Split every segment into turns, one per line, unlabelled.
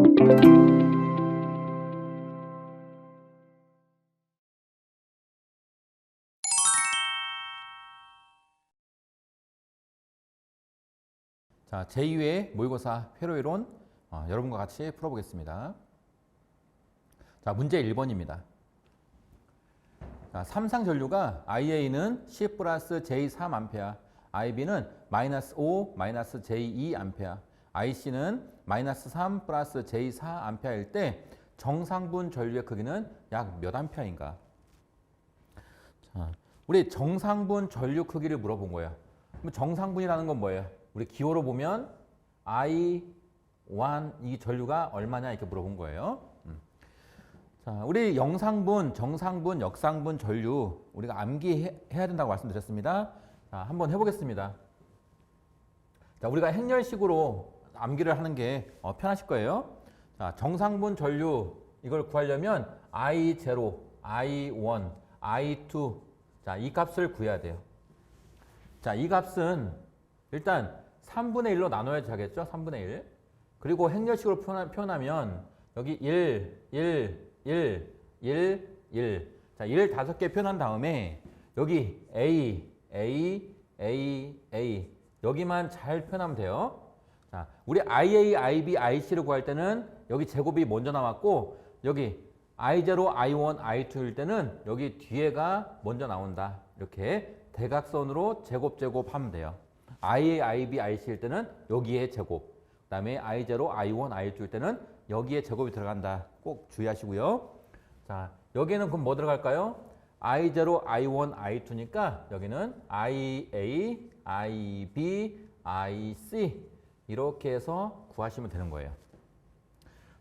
자, 제2회 모의고사 회로이론 여러분과 같이 풀어보겠습니다. 자, 문제 1번입니다. 자, 삼상전류가 IA는 10 플러스 J3A, IB는 마이너스 5 마이너스 J2A, IC는 마이너스 3 플러스 J4A일 때 정상분 전류의 크기는 약 몇 암페어인가? 자, 우리 정상분 전류 크기를 물어본 거예요. 그럼 정상분이라는 건 뭐예요? 우리 기호로 보면 I1 이 전류가 얼마냐 이렇게 물어본 거예요. 자, 우리 영상분, 정상분, 역상분 전류 우리가 암기해야 된다고 말씀드렸습니다. 자, 한번 해보겠습니다. 자, 우리가 행렬식으로 암기를 하는 게 편하실 거예요. 자, 정상분 전류 이걸 구하려면 I0, I1, I2 자, 이 값을 구해야 돼요. 자, 이 값은 일단 3분의 1로 나눠야 되겠죠? 3분의 1. 그리고 행렬식으로 표현하면 여기 1, 1, 1, 1, 1. 자, 1 5개 표현한 다음에 여기 A, A, A, A. 여기만 잘 표현하면 돼요. 자, 우리 IA, IB, IC를 구할 때는 여기 제곱이 먼저 나왔고 여기 I0, I1, I2일 때는 여기 뒤에가 먼저 나온다. 이렇게 대각선으로 제곱 하면 돼요. IA, IB, IC일 때는 여기에 제곱. 그 다음에 I0, I1, I2일 때는 여기에 제곱이 들어간다. 꼭 주의하시고요. 자, 여기에는 그럼 뭐 들어갈까요? I0, I1, I2니까 여기는 IA, IB, IC 이렇게 해서 구하시면 되는 거예요.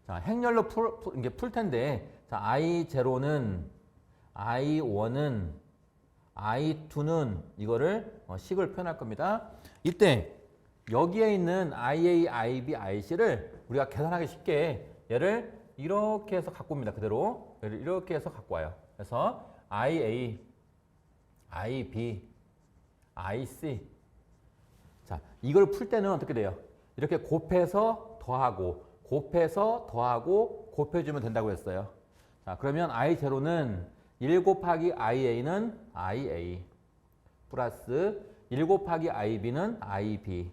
자, 행렬로 풀 텐데 자, I0는 I1은 I2는 이거를 식을 표현할 겁니다. 이때 여기에 있는 IA, IB, IC를 우리가 계산하기 쉽게 얘를 이렇게 해서 갖고 옵니다. 그대로 얘를 이렇게 해서 갖고 와요. 그래서 IA, IB, IC 자, 이걸 풀 때는 어떻게 돼요? 이렇게 곱해서 더하고 곱해서 더하고 곱해주면 된다고 했어요. 자, 그러면 I0는 1 곱하기 IA는 IA 플러스 1 곱하기 IB는 IB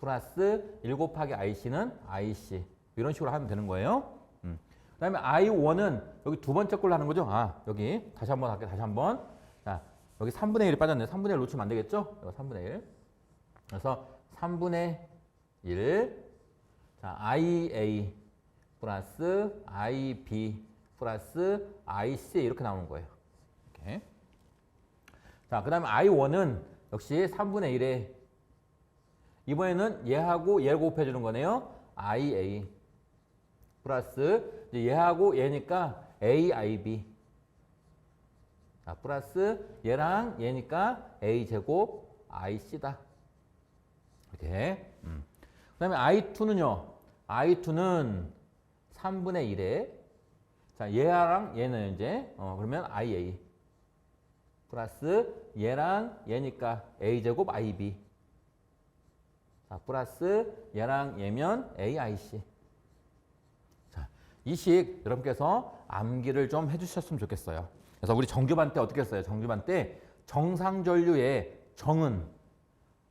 플러스 1 곱하기 IC는 IC 이런 식으로 하면 되는 거예요. 그 다음에 I1은 여기 두 번째 걸로 하는 거죠. 아, 여기 다시 한번 할게요. 다시 한번. 자, 여기 3분의 1이 빠졌네요. 3분의 1 놓치면 안 되겠죠? 이거 3분의 1. 그래서 3분의 1. 자, IA 플러스 IB 플러스 IC 이렇게 나오는 거예요. 이렇게. 자, 그 다음에 I1은 역시 3분의 1에 이번에는 얘하고 얘를 곱해주는 거네요. IA 플러스 얘하고 얘니까 AIB 자, 플러스 얘랑 얘니까 A제곱 IC다. 이렇게. 그 다음에 I2는요. I2는 3분의 1에 자, 얘랑 얘는 이제 그러면 IA 플러스 얘랑 얘니까 A제곱 IB 자, 플러스 얘랑 얘면 AIC 자, 이 식 여러분께서 암기를 좀 해주셨으면 좋겠어요. 그래서 우리 정규반 때 어떻게 했어요? 정규반 때 정상전류의 정은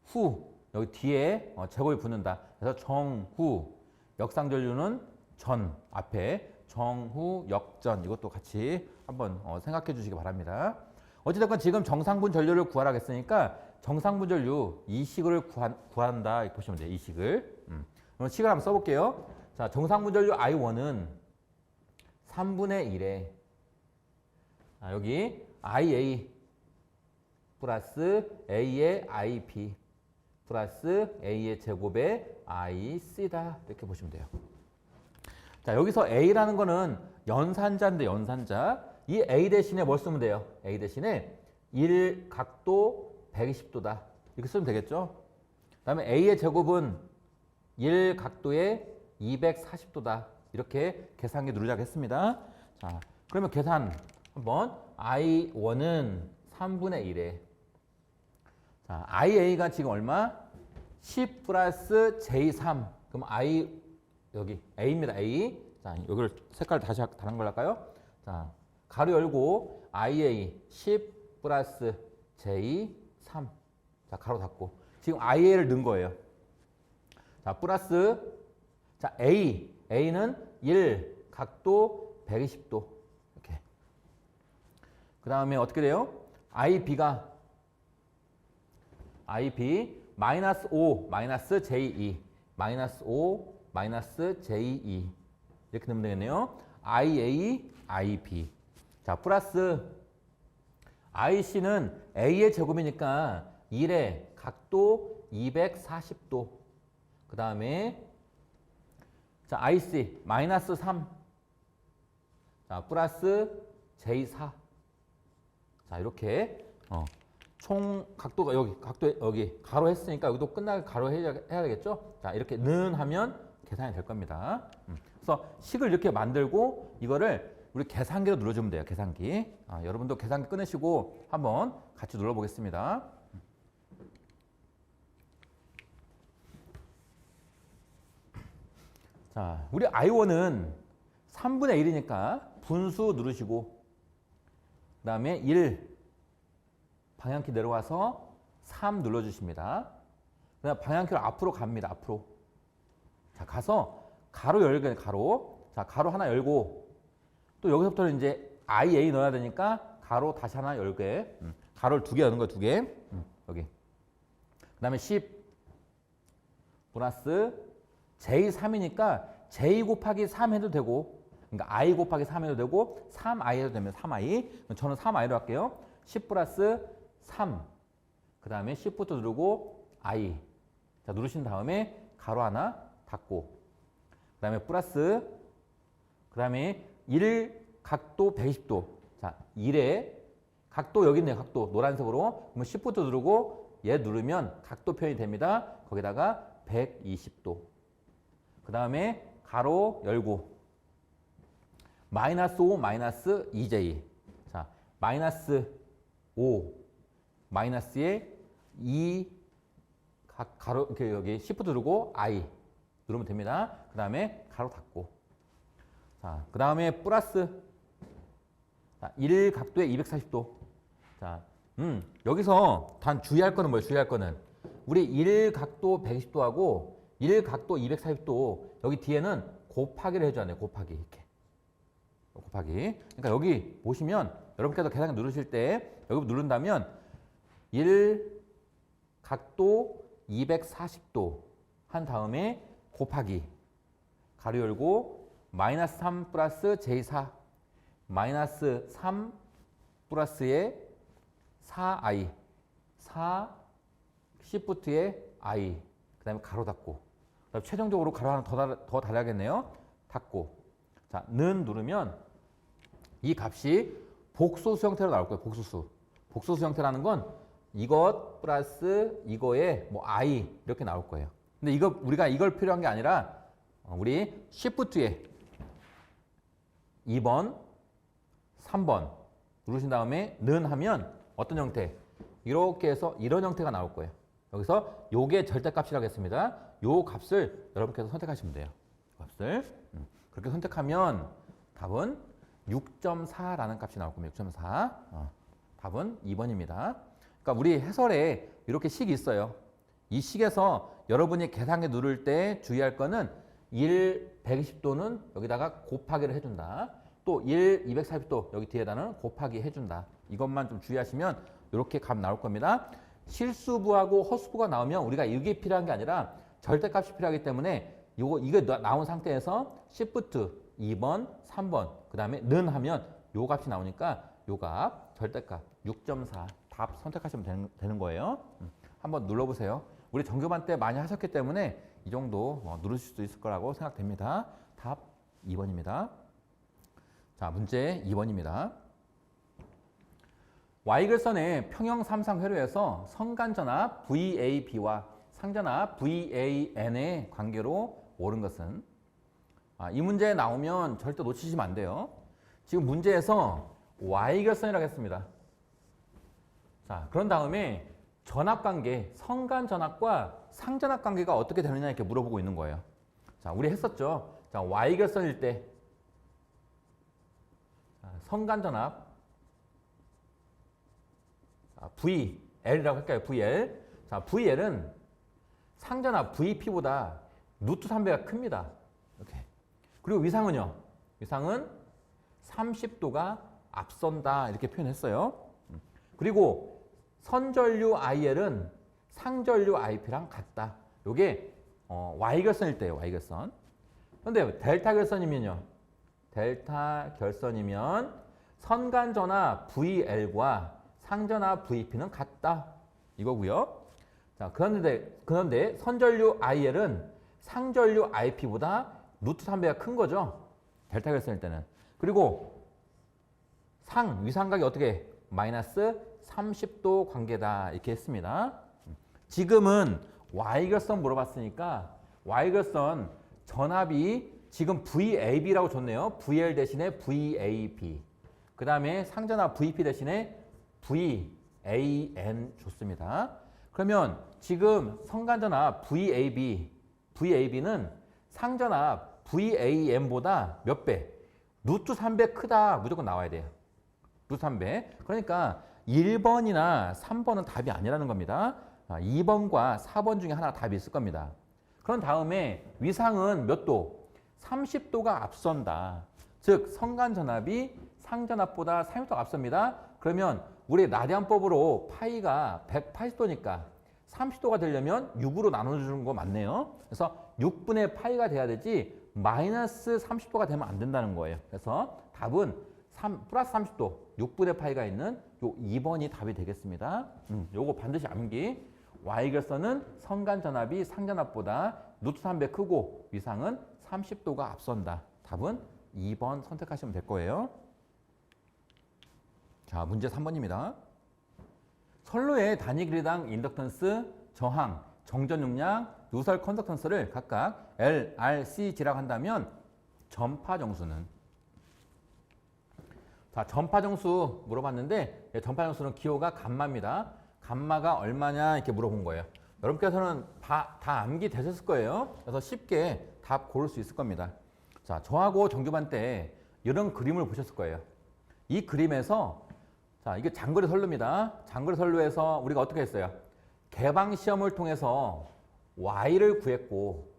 후 여기 뒤에 제곱이 붙는다. 그래서 정후 역상전류는 전 앞에 정후 역전 이것도 같이 한번 생각해 주시기 바랍니다. 어찌됐건 지금 정상분 전류를 구하라 했으니까 정상분 전류 이 식을 구한다 이렇게 보시면 돼요. 이 식을. 그럼 식을 한번 써볼게요. 자, 정상분 전류 I1은 3분의 1에 자, 여기 IA 플러스 A의 IB 플러스 A의 제곱에 IC다 이렇게 보시면 돼요. 자, 여기서 A라는 거는 연산자인데 연산자. 이 A 대신에 뭘 쓰면 돼요? A 대신에 1 각도 120도다. 이렇게 쓰면 되겠죠? 그 다음에 A의 제곱은 1 각도에 240도다. 이렇게 계산기 누르자고 했습니다. 자, 그러면 계산 한번. I1은 3분의 1에 자, IA가 지금 얼마? 10 플러스 J3. 그럼 여기 A입니다. A. 자, 여기를 색깔 다시 다른 걸 할까요? 자, 가로 열고 IA 10 플러스 J 3. 자, 가로 닫고. 지금 IA를 넣은 거예요. 자, 플러스 자, A는 1, 각도 120도. 이렇게. 그 다음에 어떻게 돼요? IB 마이너스 5 마이너스 J2 마이너스 5 마이너스 J2 이렇게 넣으면 되겠네요. IA, IB. 자, 플러스 IC는 A의 제곱이니까 1의 각도 240도. 그 다음에 자, IC 마이너스 3. 자, 플러스 J4. 자, 이렇게 총 각도가 여기 가로 했으니까 여기도 끝나게 가로 해야 되겠죠? 자, 이렇게 는 하면 계산이 될 겁니다. 그래서 식을 이렇게 만들고 이거를 우리 계산기로 눌러주면 돼요. 계산기. 여러분도 계산기 끊으시고 한번 같이 눌러보겠습니다. 자, 우리 I1은 3분의 1이니까 분수 누르시고 그 다음에 1 방향키 내려와서 3 눌러주십니다. 그 다음 방향키로 앞으로 갑니다. 앞으로. 자, 가서 가로 열게 가로. 자, 가로 하나 열고 또 여기서부터는 이제 IA 넣어야 되니까 가로 다시 하나 열게. 가로를 2개 여는 거예요. 2개. 여기. 그 다음에 10 플러스 J3이니까 J 곱하기 3 해도 되고 그러니까 I 곱하기 3 해도 되고 3I 해도 되면 3I. 저는 3I로 할게요. 10 플러스 3. 그 다음에 Shift 누르고 I. 자, 누르신 다음에 가로 하나 닫고. 그 다음에 플러스. 그 다음에 1 각도 120도. 자, 1의 각도 여기 있네요. 각도 노란색으로. 그러면 Shift 누르고 얘 누르면 각도 표현이 됩니다. 거기다가 120도. 그 다음에 가로 열고 마이너스 5 마이너스 2J. 자, 마이너스 5 마이너스에 2 가로 이렇게 여기 Shift 누르고 I 누르면 됩니다. 그 다음에 가로 닫고. 자, 그 다음에 플러스. 자, 1 각도에 240도. 자, 여기서 단 주의할 거는 뭐예요? 주의할 거는 우리 1 각도 120도하고 1 각도 240도 여기 뒤에는 곱하기를 해줘야 돼요. 곱하기 이렇게. 곱하기. 그러니까 여기 보시면 여러분께서 계산기 누르실 때 여기 누른다면 1 각도 240도 한 다음에 곱하기 가로 열고 마이너스 3 플러스 J4 마이너스 3 플러스에 4I 4 Shift에 I 그 다음에 가로 닫고 그다음에 최종적으로 가로 하나 더 달아야겠네요. 닫고. 자, 는 누르면 이 값이 복소수 형태로 나올 거예요. 복소수. 복소수 형태라는 건 이것 플러스 이거에 뭐 I 이렇게 나올 거예요. 근데 우리가 이걸 필요한 게 아니라 우리 Shift에 2번, 3번 누르신 다음에 는 하면 어떤 형태? 이렇게 해서 이런 형태가 나올 거예요. 여기서 요게 절대값이라고 했습니다. 요 값을 여러분께서 선택하시면 돼요. 값을. 그렇게 선택하면 답은 6.4라는 값이 나올 겁니다. 6.4. 답은 2번입니다. 그러니까 우리 해설에 이렇게 식이 있어요. 이 식에서 여러분이 계산기 누를 때 주의할 거는 1 120도는 여기다가 곱하기를 해준다. 또 1 240도 여기 뒤에다는 곱하기 해준다. 이것만 좀 주의하시면 이렇게 값 나올 겁니다. 실수부하고 허수부가 나오면 우리가 이게 필요한 게 아니라 절대값이 필요하기 때문에 이게 나온 상태에서 Shift 2번, 3번 그 다음에 는 하면 요 값이 나오니까 요 값 절대값 6.4 답 선택하시면 되는 거예요. 한번 눌러보세요. 우리 정규반 때 많이 하셨기 때문에 이 정도 누르실 수 있을 거라고 생각됩니다. 답 2번입니다. 자, 문제 2번입니다. Y글선의 평형 삼상회로에서 선간전압 VAB와 상전압 VAN의 관계로 옳은 것은 이 문제에 나오면 절대 놓치시면 안 돼요. 지금 문제에서 Y결선이라고 했습니다. 자, 그런 다음에 전압관계, 선간전압과 상전압 관계가 어떻게 되느냐 이렇게 물어보고 있는 거예요. 자, 우리 했었죠. 자, Y결선일 때 성간전압 VL이라고 할까요? VL. 자, VL은 상전압 VP보다 루트 3배가 큽니다. 이렇게. 그리고 위상은요. 위상은 30도가 앞선다 이렇게 표현했어요. 그리고 선전류 IL은 상전류 IP랑 같다. 이게 Y결선일 때예요. Y결선. 그런데 델타 결선이면요. 델타 결선이면 선간전압 VL과 상전압 VP는 같다. 이거고요. 자, 그런데 선전류 IL은 상전류 IP보다 루트 3배가 큰 거죠. 델타 결선일 때는. 그리고 위상각이 어떻게? 마이너스 30도 관계다. 이렇게 했습니다. 지금은 Y결선 물어봤으니까 Y결선 전압이 지금 VAB라고 줬네요. VL 대신에 VAB. 그 다음에 상전압 VP 대신에 VAN 줬습니다. 그러면 지금 성간전압 VAB는 상전압 VAM보다 몇 배? 루트 3배 크다. 무조건 나와야 돼요. 루트 3배. 그러니까 1번이나 3번은 답이 아니라는 겁니다. 2번과 4번 중에 하나 답이 있을 겁니다. 그런 다음에 위상은 몇 도? 30도가 앞선다. 즉 성간전압이 상전압보다 30도가 앞섭니다. 그러면 우리 라디안법으로 파이가 180도니까 30도가 되려면 6으로 나눠주는 거 맞네요. 그래서 6분의 파이가 돼야 되지 마이너스 30도가 되면 안 된다는 거예요. 그래서 답은 플러스 30도, 6분의 파이가 있는 요 2번이 답이 되겠습니다. 요거 반드시 암기. Y결선은 성간전압이 상전압보다 루트 3배 크고 위상은 30도가 앞선다. 답은 2번 선택하시면 될 거예요. 자, 문제 3번입니다. 선로의 단위 길이당 인덕턴스, 저항, 정전 용량, 누설 컨덕턴스를 각각 L, R, C, G라고 한다면 전파 정수는? 자, 전파 정수 물어봤는데 전파 정수는 기호가 감마입니다. 감마가 얼마냐 이렇게 물어본 거예요. 여러분께서는 다 암기 되셨을 거예요. 그래서 쉽게 답 고를 수 있을 겁니다. 자, 저하고 정규반 때 이런 그림을 보셨을 거예요. 이 그림에서 자, 이게 장거리 선로입니다. 장거리 선로에서 우리가 어떻게 했어요? 개방 시험을 통해서 Y를 구했고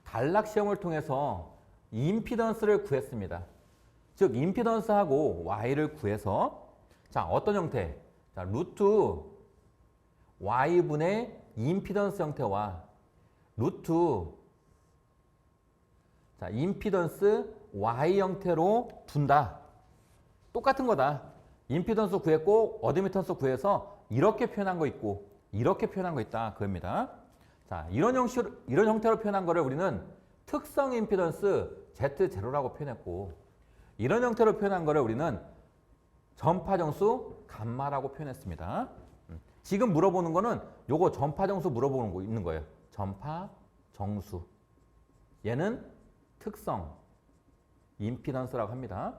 단락 시험을 통해서 임피던스를 구했습니다. 즉 임피던스하고 Y를 구해서 자, 어떤 형태? 자, 루트 Y분의 임피던스 형태와 루트 자, 임피던스 Y 형태로 둔다. 똑같은 거다. 임피던스 구했고 어드미턴스 구해서 이렇게 표현한 거 있고 이렇게 표현한 거 있다. 그겁니다. 자, 이런 형태로 표현한 거를 우리는 특성 임피던스 Z0라고 표현했고 이런 형태로 표현한 거를 우리는 전파 정수 감마라고 표현했습니다. 지금 물어보는 거는 요거 전파 정수 물어보는 거 있는 거예요. 전파 정수. 얘는 특성 임피던스라고 합니다.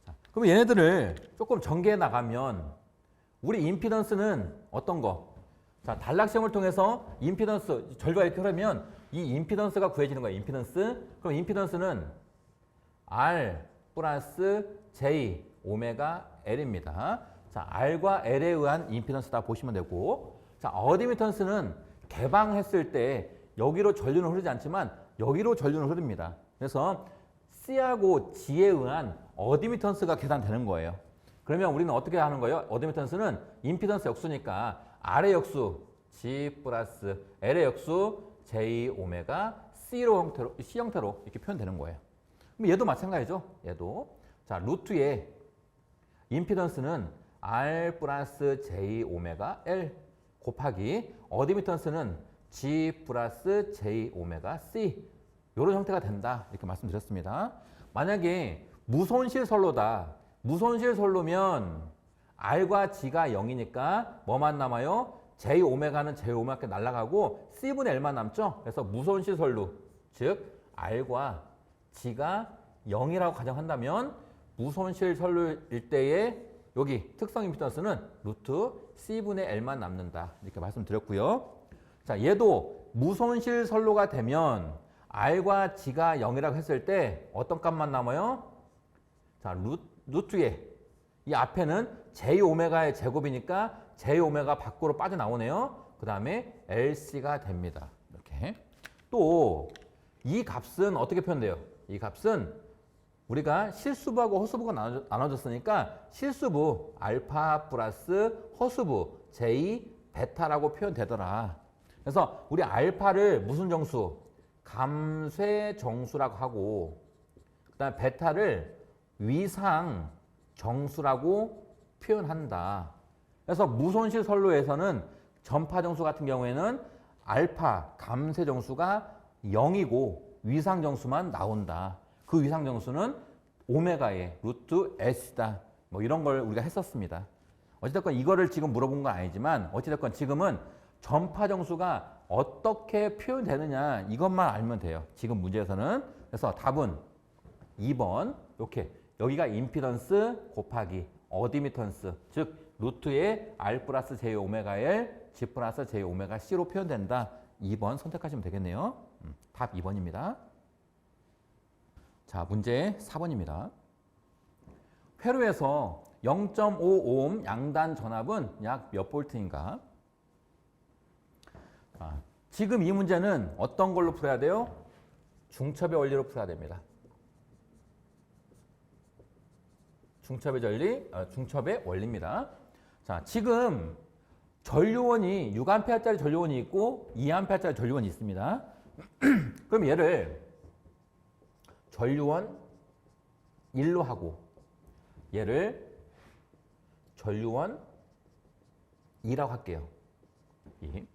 자, 그럼 얘네들을 조금 전개해 나가면 우리 임피던스는 어떤 거? 자, 단락 시험을 통해서 임피던스 절과 이렇게 하면 이 임피던스가 구해지는 거예요. 임피던스. 그럼 임피던스는 R 플러스 J 오메가 L입니다. 자, R과 L에 의한 임피던스다 보시면 되고 자, 어드미턴스는 개방했을 때 여기로 전류는 흐르지 않지만 여기로 전류는 흐릅니다. 그래서 C하고 G에 의한 어드미턴스가 계산되는 거예요. 그러면 우리는 어떻게 하는 거예요? 어드미턴스는 임피던스 역수니까 R의 역수 G 플러스 L의 역수 J 오메가 C 형태로 이렇게 표현되는 거예요. 그럼 얘도 마찬가지죠. 얘도. 자, 루트의 임피던스는 R 플러스 J 오메가 L 곱하기 어드미턴스는 G 플러스 J 오메가 C 이런 형태가 된다. 이렇게 말씀드렸습니다. 만약에 무손실 선로다. 무손실 선로면 R과 G가 0이니까 뭐만 남아요? J 오메가는 J 오메가 날아가고 C분의 L만 남죠. 그래서 무손실 선로 즉 R과 G가 0이라고 가정한다면 무손실 선로일 때의 여기 특성 임피던스는 루트 C분의 L만 남는다. 이렇게 말씀드렸고요. 자, 얘도 무손실 선로가 되면 R과 G가 0이라고 했을 때 어떤 값만 남아요? 자, 루트에 이 앞에는 J오메가의 제곱이니까 J오메가 밖으로 빠져나오네요. 그 다음에 LC가 됩니다. 이렇게. 또 이 값은 어떻게 표현돼요? 이 값은 우리가 실수부하고 허수부가 나눠졌으니까 실수부 알파 플러스 허수부 J 베타라고 표현되더라. 그래서 우리 알파를 무슨 정수? 감쇄 정수라고 하고 그다음에 베타를 위상 정수라고 표현한다. 그래서 무손실 선로에서는 전파 정수 같은 경우에는 알파 감쇄 정수가 0이고 위상 정수만 나온다. 그 위상 정수는 오메가의 루트 S다. 뭐 이런 걸 우리가 했었습니다. 어찌됐건 이거를 지금 물어본 건 아니지만 어찌됐건 지금은 전파 정수가 어떻게 표현되느냐 이것만 알면 돼요. 지금 문제에서는. 그래서 답은 2번 이렇게 여기가 임피던스 곱하기 어디미턴스 즉 루트의 R 플러스 J 오메가 L G 플러스 J 오메가 C로 표현된다. 2번 선택하시면 되겠네요. 답 2번입니다. 자, 문제 4번입니다. 회로에서 0.5오hm 양단 전압은 약 몇 볼트인가? 자, 지금 이 문제는 어떤 걸로 풀어야 돼요? 중첩의 원리로 풀어야 됩니다. 중첩의 원리입니다. 자, 지금 전류원이 6A짜리 전류원이 있고 2A짜리 전류원이 있습니다. 그럼 얘를 전류원 1로 하고 얘를 전류원 2라고 할게요. 2.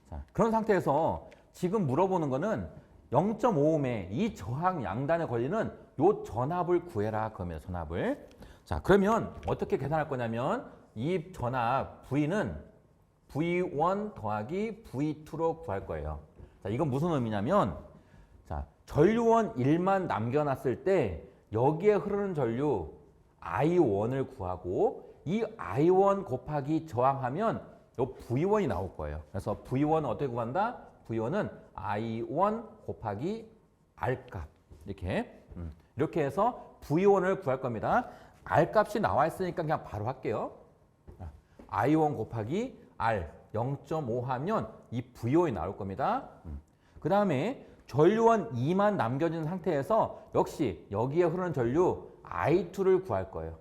자, 그런 상태에서 지금 물어보는 거는 0.5ohm의 이 저항 양단에 걸리는 요 전압을 구해라 그러면 전압을. 자, 그러면 어떻게 계산할 거냐면 이 전압 V는 V1 더하기 V2로 구할 거예요. 자, 이건 무슨 의미냐면 자, 전류원 1만 남겨놨을 때 여기에 흐르는 전류 I1을 구하고 이 I1 곱하기 저항하면 요 V1이 나올 거예요. 그래서 V1은 어떻게 구한다? V1은 I1 곱하기 R값 이렇게 해서 V1을 구할 겁니다. R값이 나와 있으니까 그냥 바로 할게요. I1 곱하기 R 0.5 하면 이 V1이 나올 겁니다. 그 다음에 전류원 2만 남겨진 상태에서 역시 여기에 흐르는 전류 I2를 구할 거예요.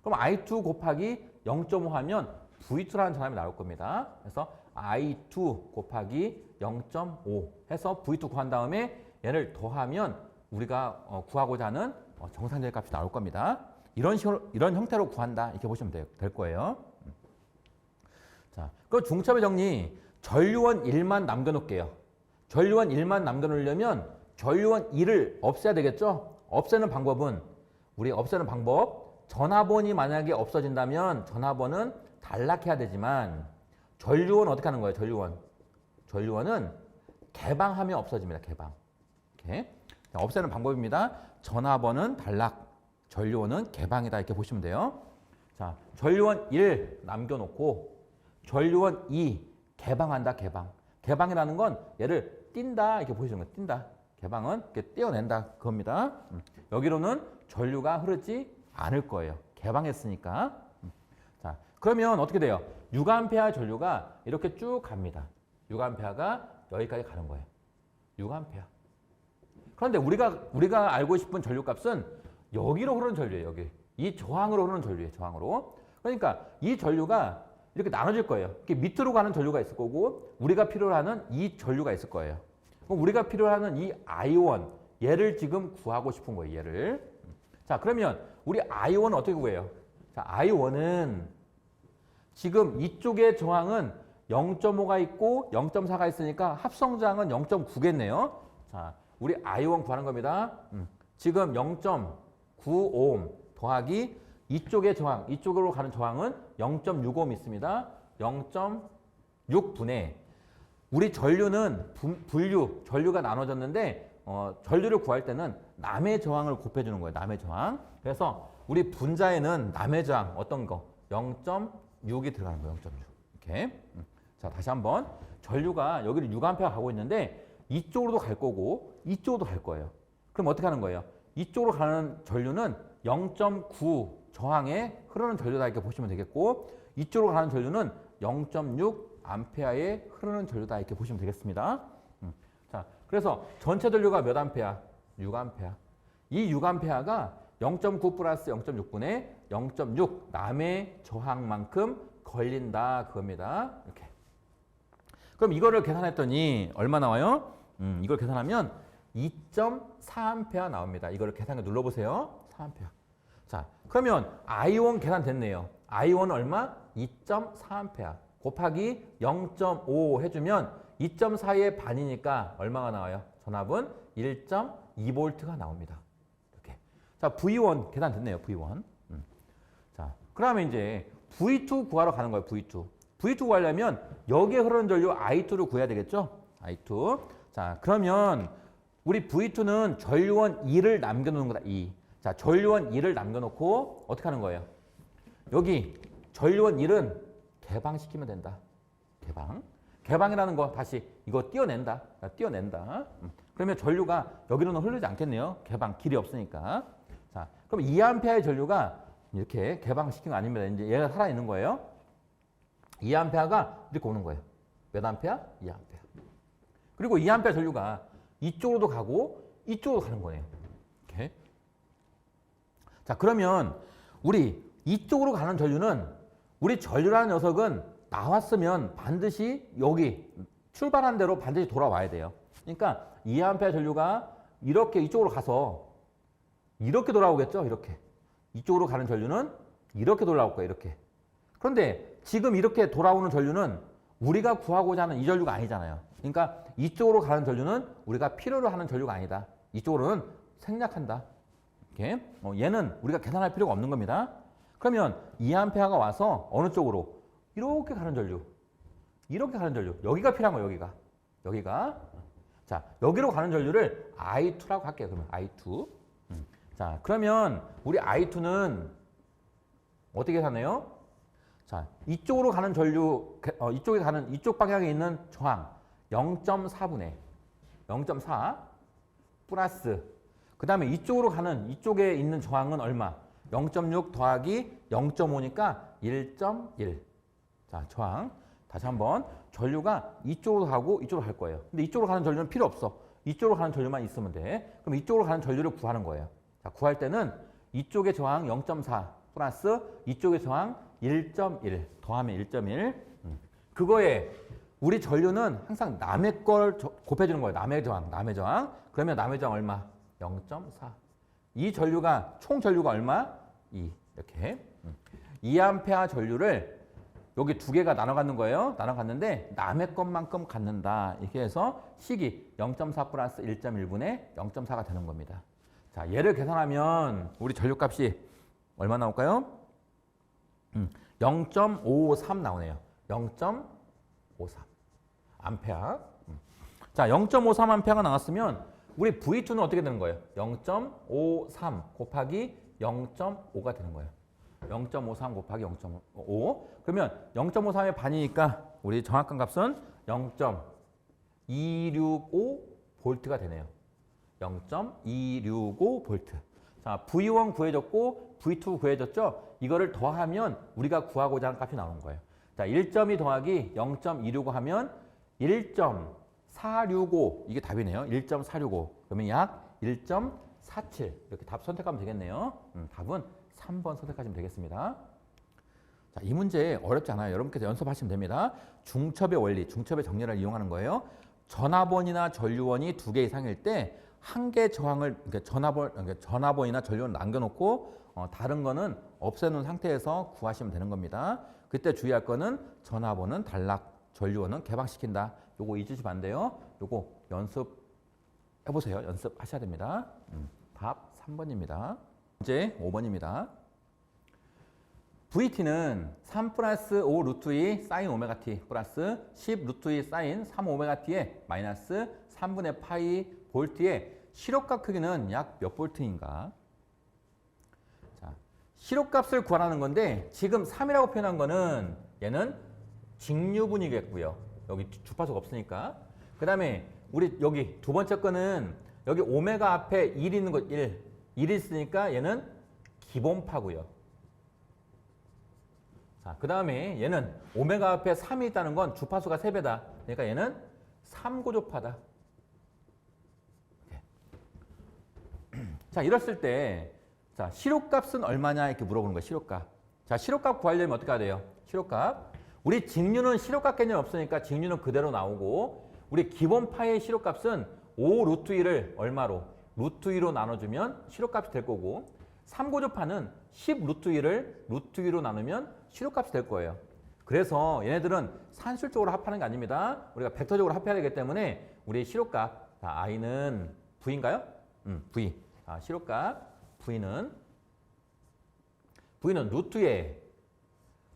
그럼 I2 곱하기 0.5 하면 V2라는 전압이 나올 겁니다. 그래서 I2 곱하기 0.5 해서 V2 구한 다음에 얘를 더하면 우리가 구하고자 하는 정상적인 값이 나올 겁니다. 이런 형태로 구한다 이렇게 보시면 될 거예요. 자, 그럼 중첩의 정리 전류원 1만 남겨놓을게요. 전류원 1만 남겨놓으려면 전류원 2를 없애야 되겠죠? 없애는 방법은 우리 없애는 방법 전압원이 만약에 없어진다면 전압원은 단락해야 되지만 전류원 어떻게 하는 거예요? 전류원은 개방하면 없어집니다. 개방. 이렇게. 자, 없애는 방법입니다. 전압원은 단락, 전류원은 개방이다 이렇게 보시면 돼요. 자, 전류원 1 남겨놓고 전류원 2 개방한다. 개방. 개방이라는 건 얘를 띈다 이렇게 보시는 거예요. 띈다. 개방은 이렇게 떼어낸다 그겁니다. 여기로는 전류가 흐르지 않을 거예요. 개방했으니까. 자, 그러면 어떻게 돼요? 6A 전류가 이렇게 쭉 갑니다. 6A가 여기까지 가는 거예요. 6A. 그런데 우리가 알고 싶은 전류값은 여기로 흐르는 전류예요. 여기. 이 저항으로 흐르는 전류예요. 저항으로. 그러니까 이 전류가 이렇게 나눠질 거예요. 이렇게 밑으로 가는 전류가 있을 거고 우리가 필요로 하는 이 전류가 있을 거예요. 그럼 우리가 필요로 하는 이 I1 얘를 지금 구하고 싶은 거예요. 얘를. 자, 그러면 우리 I1은 어떻게 구해요? 자, I1은 지금 이쪽의 저항은 0.5가 있고 0.4가 있으니까 합성 저항은 0.9겠네요. 자, 우리 I1 구하는 겁니다. 지금 0.9ohm 더하기 이쪽의 저항, 이쪽으로 가는 저항은 0.6ohm 있습니다. 0.6분의 우리 전류는 분류, 전류가 나눠졌는데 전류를 구할 때는 남의 저항을 곱해주는 거예요. 남의 저항. 그래서 우리 분자에는 남의 저항 어떤 거? 0.6이 들어가는 거예요. 0.6. 이렇게. 자, 다시 한번 전류가 여기를 6A 가고 있는데 이쪽으로도 갈 거고 이쪽으로도 갈 거예요. 그럼 어떻게 하는 거예요? 이쪽으로 가는 전류는 0.9 저항에 흐르는 전류다 이렇게 보시면 되겠고 이쪽으로 가는 전류는 0.6 암페어에 흐르는 전류다 이렇게 보시면 되겠습니다. 자, 그래서 전체 전류가 몇 암페어? 6암페어. 이 6암페어가 0.9 플러스 0.6분의 0.6 남의 저항만큼 걸린다 그겁니다. 이렇게. 그럼 이거를 계산했더니 얼마 나와요? 이걸 계산하면 2.4A 나옵니다. 이거를 계산해 눌러보세요. 4A. 자, 그러면 I1 계산됐네요. I1은 얼마? 2.4A 곱하기 0.5 해주면 2.4의 반이니까 얼마가 나와요? 전압은 1.2V가 나옵니다. 이렇게. 자, V1 계산됐네요. V1. 자, 그러면 이제 V2 구하러 가는 거예요. V2. V2 구하려면 여기에 흐르는 전류 I2를 구해야 되겠죠? I2. 자, 그러면 우리 V2는 전류원 2를 남겨놓는 거다. 2. 자, 전류원 2를 남겨놓고 어떻게 하는 거예요? 여기 전류원 1은 개방시키면 된다. 개방. 개방이라는 거 다시 이거 띄어낸다. 띄어낸다. 그러면 전류가 여기로는 흐르지 않겠네요. 개방, 길이 없으니까. 자, 그럼 2A의 전류가 이렇게 개방시킨 거 아닙니다. 이제 얘가 살아있는 거예요. 2A가 이렇게 오는 거예요. 몇 암페어? 2A. 그리고 2A 전류가 이쪽으로도 가고 이쪽으로 가는 거네요. 이렇게. 자, 그러면 우리 이쪽으로 가는 전류는 우리 전류라는 녀석은 나왔으면 반드시 여기 출발한 대로 반드시 돌아와야 돼요. 그러니까 2A 전류가 이렇게 이쪽으로 가서 이렇게 돌아오겠죠? 이렇게. 이쪽으로 가는 전류는 이렇게 돌아올 거예요. 이렇게. 그런데 지금 이렇게 돌아오는 전류는 우리가 구하고자 하는 이 전류가 아니잖아요. 그러니까 이쪽으로 가는 전류는 우리가 필요로 하는 전류가 아니다. 이쪽으로는 생략한다. 이렇게. 얘는 우리가 계산할 필요가 없는 겁니다. 그러면 2A가 와서 어느 쪽으로? 이렇게 가는 전류. 이렇게 가는 전류. 여기가 필요한 거예요. 여기가. 여기가. 자, 여기로 가는 전류를 I2라고 할게요. 그러면 I2. 자, 그러면 우리 I2는 어떻게 계산해요? 자, 이쪽으로 가는 전류, 이쪽에 가는, 이쪽 방향에 있는 저항 0.4분의 0.4 플러스 그 다음에 이쪽으로 가는, 이쪽에 있는 저항은 얼마? 0.6 더하기 0.5니까 1.1. 자, 저항. 다시 한번. 전류가 이쪽으로 가고 이쪽으로 갈 거예요. 근데 이쪽으로 가는 전류는 필요 없어. 이쪽으로 가는 전류만 있으면 돼. 그럼 이쪽으로 가는 전류를 구하는 거예요. 자, 구할 때는 이쪽의 저항 0.4 플러스 이쪽의 저항 1.1 더하면 1.1. 그거에 우리 전류는 항상 남의 걸 곱해주는 거예요. 남의 저항, 남의 저항. 그러면 남의 저항 얼마? 0.4. 이 전류가 총 전류가 얼마? 2. 이렇게. 2A 전류를 여기 두 개가 나눠 갖는 거예요. 나눠 갖는데 남의 것만큼 갖는다. 이렇게 해서 식이 0.4 플러스 1.1분의 0.4가 되는 겁니다. 자, 얘를 계산하면 우리 전류값이 얼마 나올까요? 0.53 나오네요. 0.53 암페어. 자, 0.53 암페어가 나왔으면 우리 V2는 어떻게 되는 거예요? 0.53 곱하기 0.5가 되는 거예요. 0.53 곱하기 0.5. 그러면 0.53의 반이니까 우리 정확한 값은 0.265V가 되네요. 0.265V. 자, V1 구해졌고 V2 구해졌죠? 이거를 더하면 우리가 구하고자 하는 값이 나오는 거예요. 자, 1.2 더하기 0.265 하면 1.465 이게 답이네요. 1.465. 그러면 약 1.47 이렇게 답 선택하면 되겠네요. 답은 3번 선택하시면 되겠습니다. 자, 이 문제 어렵지 않아요. 여러분께서 연습하시면 됩니다. 중첩의 원리, 중첩의 정리를 이용하는 거예요. 전압원이나 전류원이 2개 이상일 때 한 개 저항을 전압원이나 전류원을 남겨놓고 다른 거는 없애놓은 상태에서 구하시면 되는 겁니다. 그때 주의할 거는 전압원은 단락, 전류원은 개방시킨다. 요거 잊으시면 안 돼요. 요거 연습해보세요. 연습하셔야 됩니다. 답 3번입니다. 문제 5번입니다. VT는 3 플러스 5 루트 2 사인 오메가 t 플러스 10 루트 2 사인 3 오메가 t의 마이너스 3분의 파이 볼트의 시력값 크기는 약 몇 볼트인가? 자, 시력값을 구하라는 건데 지금 3이라고 표현한 거는 얘는 직류분이겠고요. 여기 주파수가 없으니까. 그 다음에 우리 여기 두 번째 거는 여기 오메가 앞에 1 있는 거 1. 1 있으니까 얘는 기본파고요. 자, 그 다음에 얘는 오메가 앞에 3이 있다는 건 주파수가 3배다. 그러니까 얘는 3고조파다. 자, 이랬을 때 자, 시료값은 얼마냐 이렇게 물어보는 거예요. 시료값. 자, 시료값 구하려면 어떻게 해야 돼요? 시료값. 우리 직류는 시료값 개념이 없으니까 직류는 그대로 나오고 우리 기본파의 시료값은 5 루트 1을 얼마로? 루트 2로 나눠주면 시료값이 될 거고 3고조파는 10 루트 1을 루트 2로 나누면 시료값이 될 거예요. 그래서 얘네들은 산술적으로 합하는 게 아닙니다. 우리가 벡터적으로 합해야 되기 때문에 우리 시료값 자, i는 v인가요? v. 자, 시료값 v는 루트의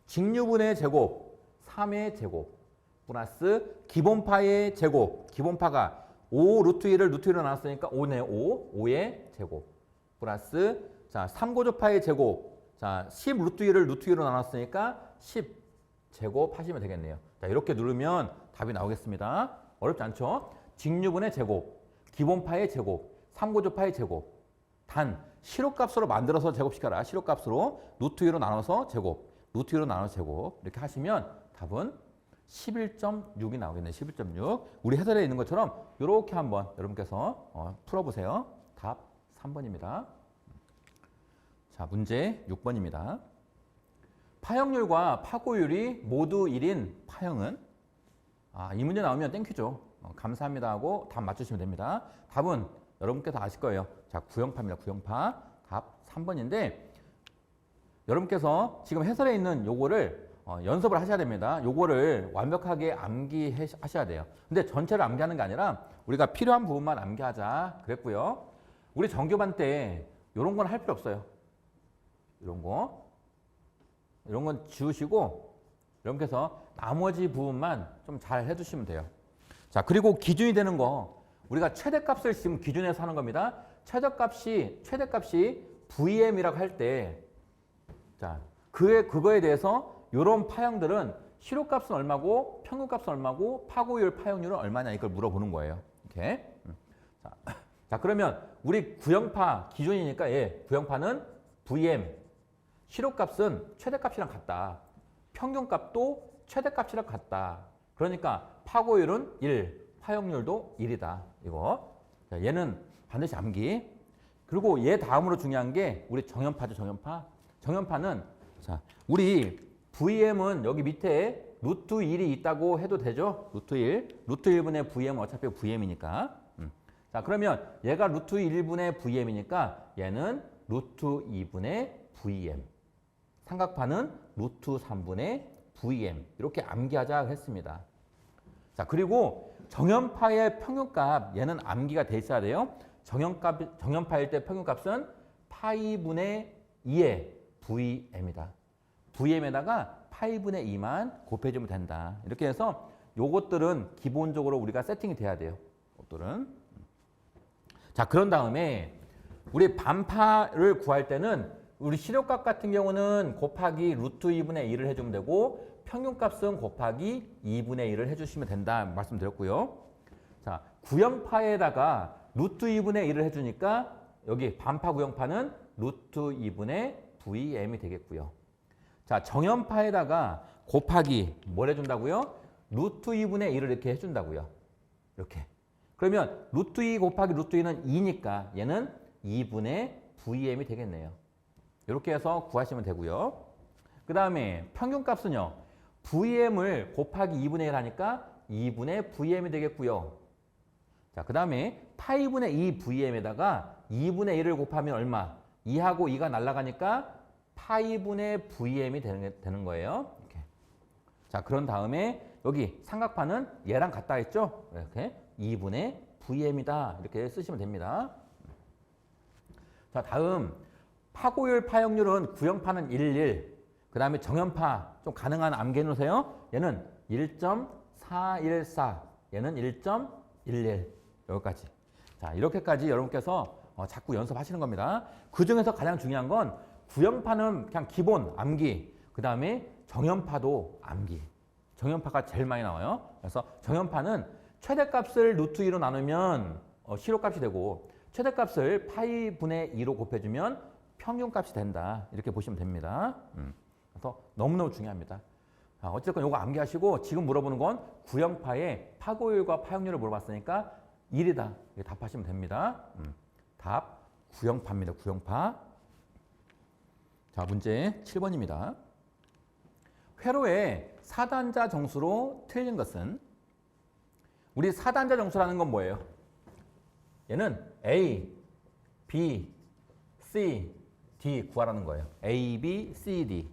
직류분의 제곱 3의 제곱 플러스 기본파의 제곱 기본파가 5 루트 1을 루트 1로 나눴으니까 5네 5의 제곱 플러스 자 3고조파의 제곱 자 10 루트 1을 루트 2로 나눴으니까 10 제곱 하시면 되겠네요. 자 이렇게 누르면 답이 나오겠습니다. 어렵지 않죠? 직류분의 제곱 기본파의 제곱 3고조파의 제곱 단 시료값으로 만들어서 제곱시켜라. 시료값으로 루트 2로 나눠서 제곱 루트 2로 나눠서 제곱 이렇게 하시면 답은 11.6이 나오겠네요. 11.6. 우리 해설에 있는 것처럼 이렇게 한번 여러분께서 풀어보세요. 답 3번입니다. 자, 문제 6번입니다. 파형률과 파고율이 모두 1인 파형은 이 문제 나오면 땡큐죠. 감사합니다 하고 답 맞추시면 됩니다. 답은 여러분께서 아실 거예요. 자, 구형파입니다. 구형파. 답 3번인데 여러분께서 지금 해설에 있는 요거를 연습을 하셔야 됩니다. 요거를 완벽하게 암기하셔야 돼요. 근데 전체를 암기하는 게 아니라 우리가 필요한 부분만 암기하자 그랬고요. 우리 정규반 때 이런 건 할 필요 없어요. 이런 건 지우시고 여러분께서 나머지 부분만 좀 잘 해주시면 돼요. 자, 그리고 기준이 되는 거 우리가 최대값을 지금 기준에서 하는 겁니다. 최대값이 VM이라고 할 때 자, 그거에 대해서 이런 파형들은 시료값은 얼마고 평균값은 얼마고 파고율 파형률은 얼마냐 이걸 물어보는 거예요. 이렇게. 자, 그러면 우리 구형파 기준이니까 구형파는 VM 시료값은 최대값이랑 같다. 평균값도 최대값이랑 같다. 그러니까 파고율은 1, 파형률도 1이다. 이거. 자, 얘는 반드시 암기. 그리고 얘 다음으로 중요한 게 우리 정연파죠. 정연파. 정연파는 자, 우리 VM은 여기 밑에 루트 1이 있다고 해도 되죠? 루트 1. 루트 1분의 VM은 어차피 VM이니까. 자, 그러면 얘가 루트 1분의 VM이니까 얘는 루트 2분의 VM. 삼각파는 루트 3분의 VM. 이렇게 암기하자 했습니다. 자, 그리고 정연파의 평균값 얘는 암기가 돼 있어야 돼요. 정연파일 때 평균값은 파이분의 2의 VM이다. VM에다가 파이분의 2만 곱해주면 된다. 이렇게 해서 요것들은 기본적으로 우리가 세팅이 돼야 돼요. 것들은. 자, 그런 다음에 우리 반파를 구할 때는 우리 시료값 같은 경우는 곱하기 루트 2분의 1을 해주면 되고 평균값은 곱하기 2분의 1을 해주시면 된다 말씀드렸고요. 자, 구형파에다가 루트 2분의 1을 해주니까 여기 반파 구형파는 루트 2분의 VM이 되겠고요. 자, 정연파에다가 곱하기 뭘 해준다고요? 루트 2분의 1을 이렇게 해준다고요. 이렇게. 그러면 루트 2 곱하기 루트 2는 2니까 얘는 2분의 VM이 되겠네요. 이렇게 해서 구하시면 되고요. 그 다음에 평균값은요. VM을 곱하기 2분의 1 하니까 2분의 VM이 되겠고요. 자, 그 다음에 파이분의 2 VM에다가 2분의 1을 곱하면 얼마? 2하고 2가 날아가니까 파이분의 VM이 되는 거예요. 이렇게. 자, 그런 다음에 여기 삼각파는 얘랑 같다 했죠? 이렇게 2분의 VM이다. 이렇게 쓰시면 됩니다. 자, 다음 파고율 파형률은 구형파는 1, 그 다음에 정연파 좀 가능한 암기해 놓으세요. 얘는 1.414, 얘는 1.11 여기까지. 자, 이렇게까지 여러분께서 자꾸 연습하시는 겁니다. 그 중에서 가장 중요한 건 구형파는 그냥 기본 암기, 그 다음에 정연파도 암기. 정연파가 제일 많이 나와요. 그래서 정연파는 최대값을 루트 2로 나누면 실호값이 되고 최대값을 파이 분의 2로 곱해주면 평균값이 된다. 이렇게 보시면 됩니다. 그래서 너무너무 중요합니다. 어쨌든 이거 암기하시고 지금 물어보는 건 구형파의 파고율과 파형률을 물어봤으니까 1이다. 이렇게 답하시면 됩니다. 답 구형파입니다. 구형파. 자, 문제 7번입니다. 회로의 4단자 정수로 틀린 것은 우리 4단자 정수라는 건 뭐예요? 얘는 A, B, C, D 구하라는 거예요. A, B, C, D.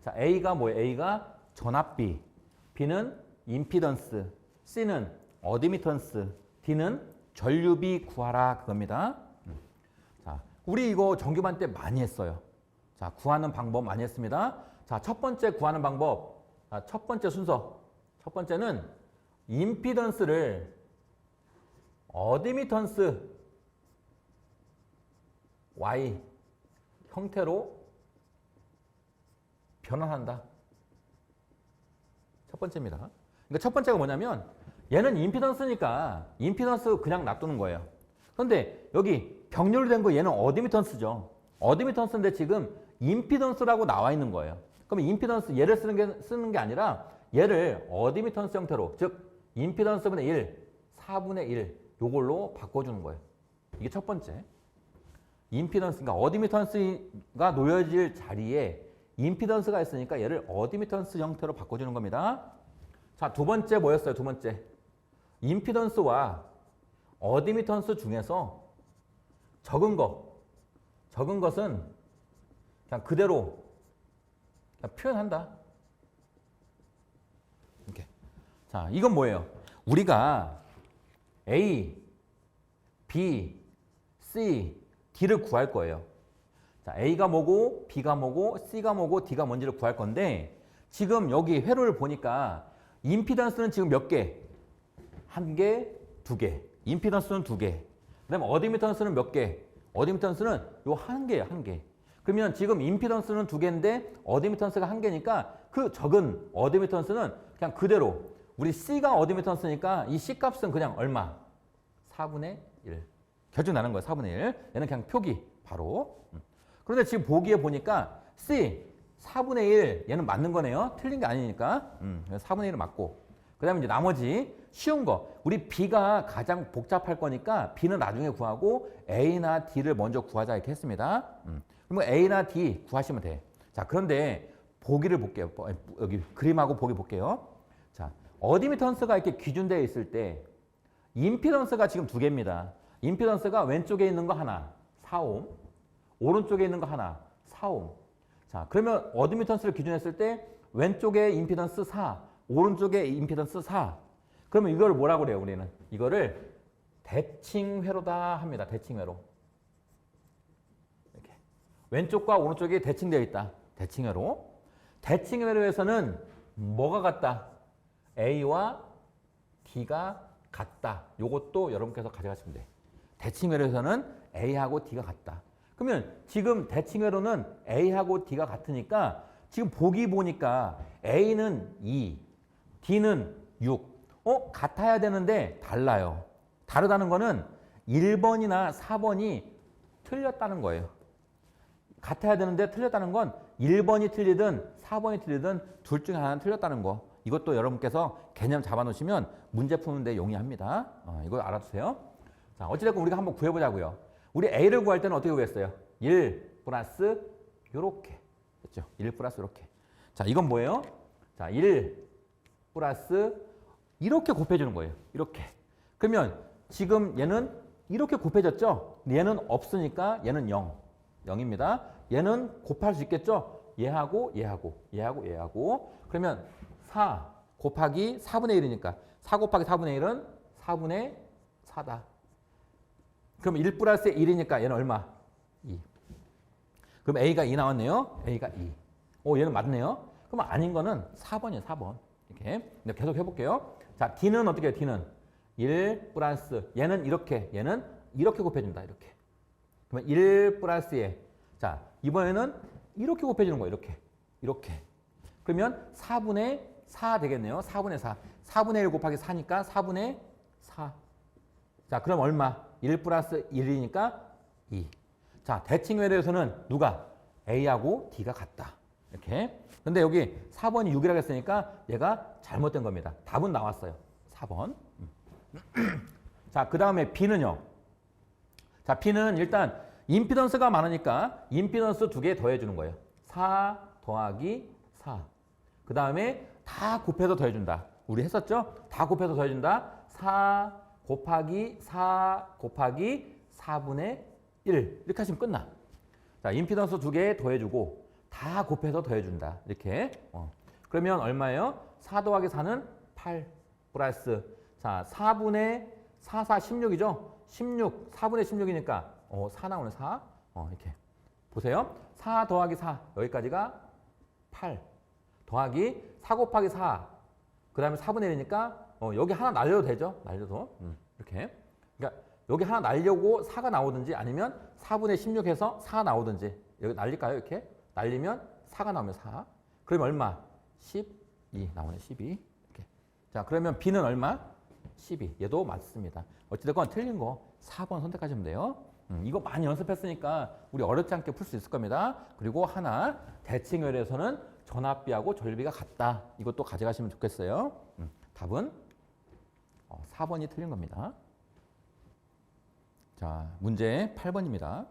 자, A가 뭐예요? A가 전압비, B는 임피던스, C는 어드미턴스, D는 전류비 구하라 그겁니다. 자, 우리 이거 정규반 때 많이 했어요. 자, 구하는 방법 많이 했습니다. 자, 첫 번째 구하는 방법. 자, 첫 번째 순서. 첫 번째는 임피던스를 어드미턴스 Y 형태로 변환한다. 첫 번째입니다. 그러니까 첫 번째가 뭐냐면 얘는 임피던스니까 임피던스 그냥 놔두는 거예요. 그런데 여기 병렬된 거 얘는 어드미턴스죠. 어드미턴스인데 지금 임피던스라고 나와 있는 거예요. 그러면 임피던스 얘를 쓰는 게 아니라 얘를 어드미턴스 형태로 즉 임피던스분의 1, 4분의 1 요걸로 바꿔주는 거예요. 이게 첫 번째. 임피던스가 어드미턴스가 놓여질 자리에 임피던스가 있으니까 얘를 어드미턴스 형태로 바꿔주는 겁니다. 자, 두 번째 뭐였어요? 두 번째. 임피던스와 어드미턴스 중에서 적은 것은 그냥 그대로 그냥 표현한다. 이렇게. 자, 이건 뭐예요? 우리가 A, B, C, D를 구할 거예요. 자, A가 뭐고, B가 뭐고, C가 뭐고, D가 뭔지를 구할 건데 지금 여기 회로를 보니까 임피던스는 지금 몇 개? 한 개, 두 개. 임피던스는 두 개. 그다음에 어드미턴스는 몇 개? 어드미턴스는 요 한 개예요, 한 개. 그러면 지금 임피던스는 두 개인데 어드미턴스가 한 개니까 그 적은 어드미턴스는 그냥 그대로 우리 C가 어드미턴스니까 이 C 값은 그냥 얼마? 4분의 1. 결정 나는 거예요, 4분의 1. 얘는 그냥 표기 바로. 그런데 지금 보기에 보니까 C 4분의 1 얘는 맞는 거네요. 틀린 게 아니니까. 4분의 1은 맞고. 그 다음에 이제 나머지 쉬운 거. 우리 B가 가장 복잡할 거니까 B는 나중에 구하고 A나 D를 먼저 구하자 이렇게 했습니다. 그러면 A나 D 구하시면 돼. 자, 그런데 보기를 볼게요. 여기 그림하고 보기 볼게요. 자, 어드미턴스가 이렇게 기준되어 있을 때 임피던스가 지금 두 개입니다. 임피던스가 왼쪽에 있는 거 하나, 4옴. 오른쪽에 있는 거 하나, 4옴. 자, 그러면 어드미턴스를 기준했을 때 왼쪽에 임피던스 4, 오른쪽에 임피던스 4. 그러면 이걸 뭐라고 그래요, 우리는? 이거를 대칭회로다 합니다. 대칭회로. 이렇게. 왼쪽과 오른쪽이 대칭되어 있다. 대칭회로. 대칭회로에서는 뭐가 같다? A와 D가 같다. 요것도 여러분께서 가져가시면 돼. 대칭회로에서는 A하고 D가 같다. 그러면 지금 대칭회로는 A하고 D가 같으니까 지금 보기 보니까 A는 2, D는 6. 같아야 되는데 달라요. 다르다는 거는 1번이나 4번이 틀렸다는 거예요. 같아야 되는데 틀렸다는 건 1번이 틀리든 4번이 틀리든 둘 중에 하나는 틀렸다는 거. 이것도 여러분께서 개념 잡아놓으시면 문제 푸는데 용이합니다. 이거 알아두세요. 자, 어찌됐건 우리가 한번 구해보자고요. 우리 A를 구할 때는 어떻게 구했어요? 1 플러스 요렇게 했죠. 1 플러스 요렇게. 자, 이건 뭐예요? 자, 1 플러스 이렇게 곱해주는 거예요. 이렇게. 그러면 지금 얘는 이렇게 곱해졌죠? 얘는 없으니까 얘는 0. 0입니다. 얘는 곱할 수 있겠죠? 얘하고 얘하고 얘하고 얘하고. 그러면 4 곱하기 4분의 1이니까 4 곱하기 4분의 1은 4분의 4다. 그럼 1 플러스 1이니까 얘는 얼마? 2. 그럼 A가 2 나왔네요. A가 2. 얘는 맞네요. 그럼 아닌 거는 4번이에요. 4번. 이렇게. 계속 해볼게요. 자, D는 어떻게 해요? D는 1 플러스 얘는 이렇게 얘는 이렇게 곱해준다. 이렇게. 그러면 1 플러스 얘. 자, 이번에는 이렇게 곱해주는 거예요. 이렇게. 이렇게. 그러면 4분의 4 되겠네요. 4분의 4. 4분의 1 곱하기 4니까 4분의 4. 자, 그럼 얼마? 1 플러스 1이니까 2. 자, 대칭에 대해서는 누가? A하고 D가 같다. 이렇게. 근데 여기 4번이 6이라고 했으니까 얘가 잘못된 겁니다. 답은 나왔어요. 4번. 자, 그 다음에 B는요. 자, B는 일단 임피던스가 많으니까 임피던스 2개 더해주는 거예요. 4 더하기 4. 그 다음에 다 곱해서 더해준다. 우리 했었죠? 다 곱해서 더해준다. 4 곱하기 4 곱하기 4분의 1. 이렇게 하시면 끝나. 자, 임피던스 2개 더해주고 다 곱해서 더해준다. 이렇게. 그러면 얼마예요? 4 더하기 4는 8 플러스. 자, 4분의 4, 4, 16이죠? 16, 4분의 16이니까 4 나오는 4. 이렇게. 보세요. 4 더하기 4. 여기까지가 8. 더하기 4 곱하기 4. 그 다음에 4분의 1이니까 여기 하나 날려도 되죠? 날려도. 이렇게. 그러니까 여기 하나 날려고 4가 나오든지 아니면 4분의 16 해서 4가 나오든지. 여기 날릴까요? 이렇게. 날리면 4가 나오면 4. 그러면 얼마? 12 나오네. 12. 이렇게. 자, 그러면 B는 얼마? 12. 얘도 맞습니다. 어찌됐건 틀린 거 4번 선택하시면 돼요. 이거 많이 연습했으니까 우리 어렵지 않게 풀 수 있을 겁니다. 그리고 하나, 대칭열에서는 전압비하고 전류비가 같다. 이것도 가져가시면 좋겠어요. 답은 4번이 틀린 겁니다. 자, 문제 8번입니다.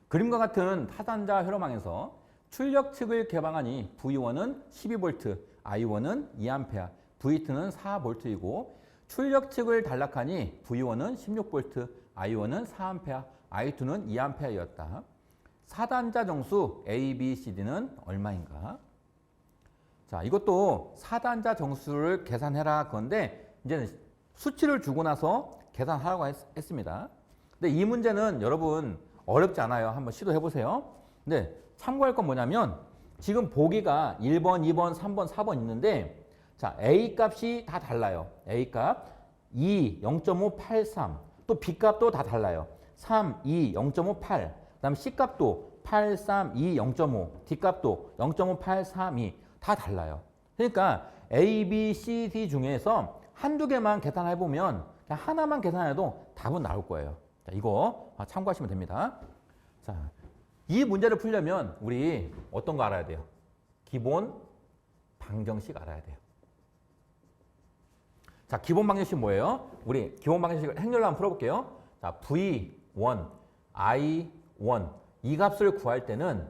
그림과 같은 타단자 회로망에서 출력 측을 개방하니 V1은 12V, I1은 2A, V2는 4V이고 출력 측을 단락하니 V1은 16V, I1은 4A, I2는 2A였다. 사단자 정수 A, B, C, D는 얼마인가? 자, 이것도 사단자 정수를 계산해라 그건데 이제는 수치를 주고 나서 계산하라고 했습니다. 근데 이 문제는 여러분 어렵지 않아요. 한번 시도해 보세요. 근데 참고할 건 뭐냐면 지금 보기가 1번, 2번, 3번, 4번 있는데 자, A 값이 다 달라요. A 값 2, 0.5, 8, 3. 또 B 값도 다 달라요. 3, 2, 0.5, 8. 그다음 C 값도 8, 3, 2, 0.5. D 값도 0.5, 8, 3, 2. 다 달라요. 그러니까 A, B, C, D 중에서 한두 개만 계산해 보면 그냥 하나만 계산해도 답은 나올 거예요. 자, 이거 참고하시면 됩니다. 자, 이 문제를 풀려면 우리 어떤 거 알아야 돼요? 기본 방정식 알아야 돼요. 자, 기본 방정식 뭐예요? 우리 기본 방정식을 행렬로 한번 풀어볼게요. 자, V1, I1 이 값을 구할 때는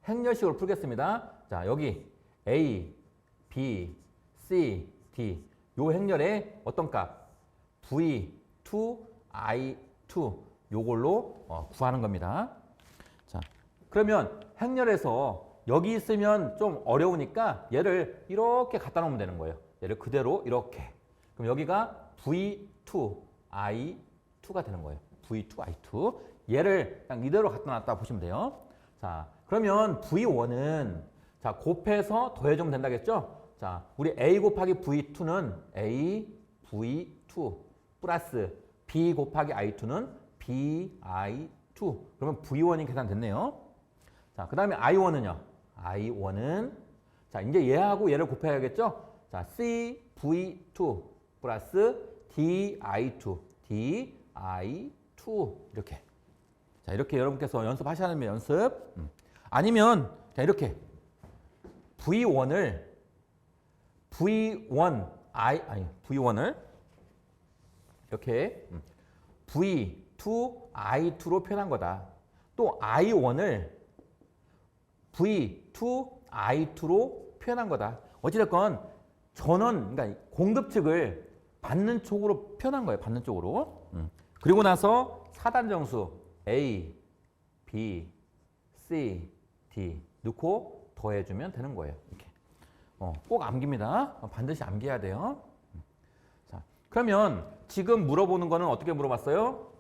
행렬식으로 풀겠습니다. 자, 여기 A, B, C, D 요 행렬에 어떤 값? V2, I2 요걸로 구하는 겁니다. 자, 그러면 행렬에서 여기 있으면 좀 어려우니까 얘를 이렇게 갖다 놓으면 되는 거예요. 얘를 그대로 이렇게. 그럼 여기가 V2, I2가 되는 거예요. V2, I2. 얘를 그냥 이대로 갖다 놨다 보시면 돼요. 자, 그러면 V1은 자, 곱해서 더해주면 된다겠죠? 자, 우리 A 곱하기 V2는 A, V2 플러스 B 곱하기 I2는 B, I2. 그러면 V1이 계산됐네요. 자, 그 다음에 I1은요. I1은 자, 이제 얘하고 얘를 곱해야겠죠? 자, C, V2 플러스 D, I2, D, I2 이렇게. 자, 이렇게 여러분께서 연습하시면 연습. 아니면 자, 이렇게 V1을 V1을 이렇게 V2, I2로 표현한 거다. 또 I1을 V2, I2로 표현한 거다. 어찌됐건 전원, 그러니까 공급 측을 받는 쪽으로 표현한 거예요. 받는 쪽으로. 그리고 나서 사단정수 A, B, C, D 넣고 더해주면 되는 거예요. 이렇게. 꼭 암기입니다. 반드시 암기해야 돼요. 자, 그러면 지금 물어보는 거는 어떻게 물어봤어요?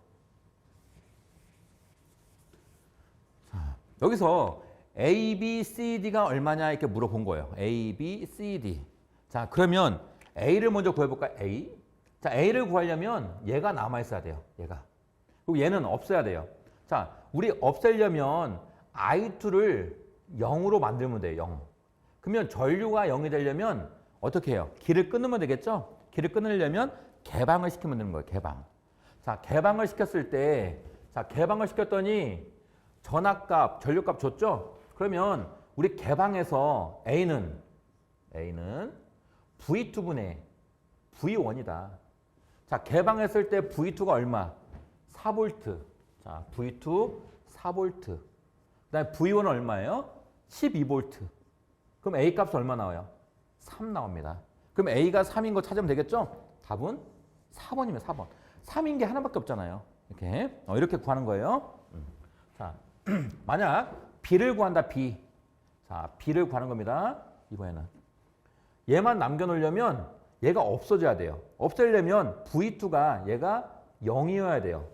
자, 여기서 A, B, C, D가 얼마냐 이렇게 물어본 거예요. A, B, C, D. 자, 그러면 A를 먼저 구해볼까요? A. 자, A를 구하려면 얘가 남아있어야 돼요. 얘가. 그리고 얘는 없어야 돼요. 자, 우리 없애려면 I2를 0으로 만들면 돼요. 0. 그러면 전류가 0이 되려면 어떻게 해요? 길을 끊으면 되겠죠? 길을 끊으려면 개방을 시키면 되는 거예요. 개방. 자, 개방을 시켰을 때, 자, 개방을 시켰더니 전압값, 전류값 줬죠? 그러면 우리 개방에서 A는 V2분의 V1이다. 자, 개방했을 때 V2가 얼마? 4V. 자, V2 4V. 그 다음에 V1은 얼마예요? 12V. 그럼 A 값이 얼마 나와요? 3 나옵니다. 그럼 A가 3인 거 찾으면 되겠죠? 답은 4번이면 4번. 3인 게 하나밖에 없잖아요. 이렇게 구하는 거예요. 자, 만약 B를 구한다, B. 자, B를 구하는 겁니다. 이번에는. 얘만 남겨놓으려면 얘가 없어져야 돼요. 없애려면 V2가 얘가 0이어야 돼요.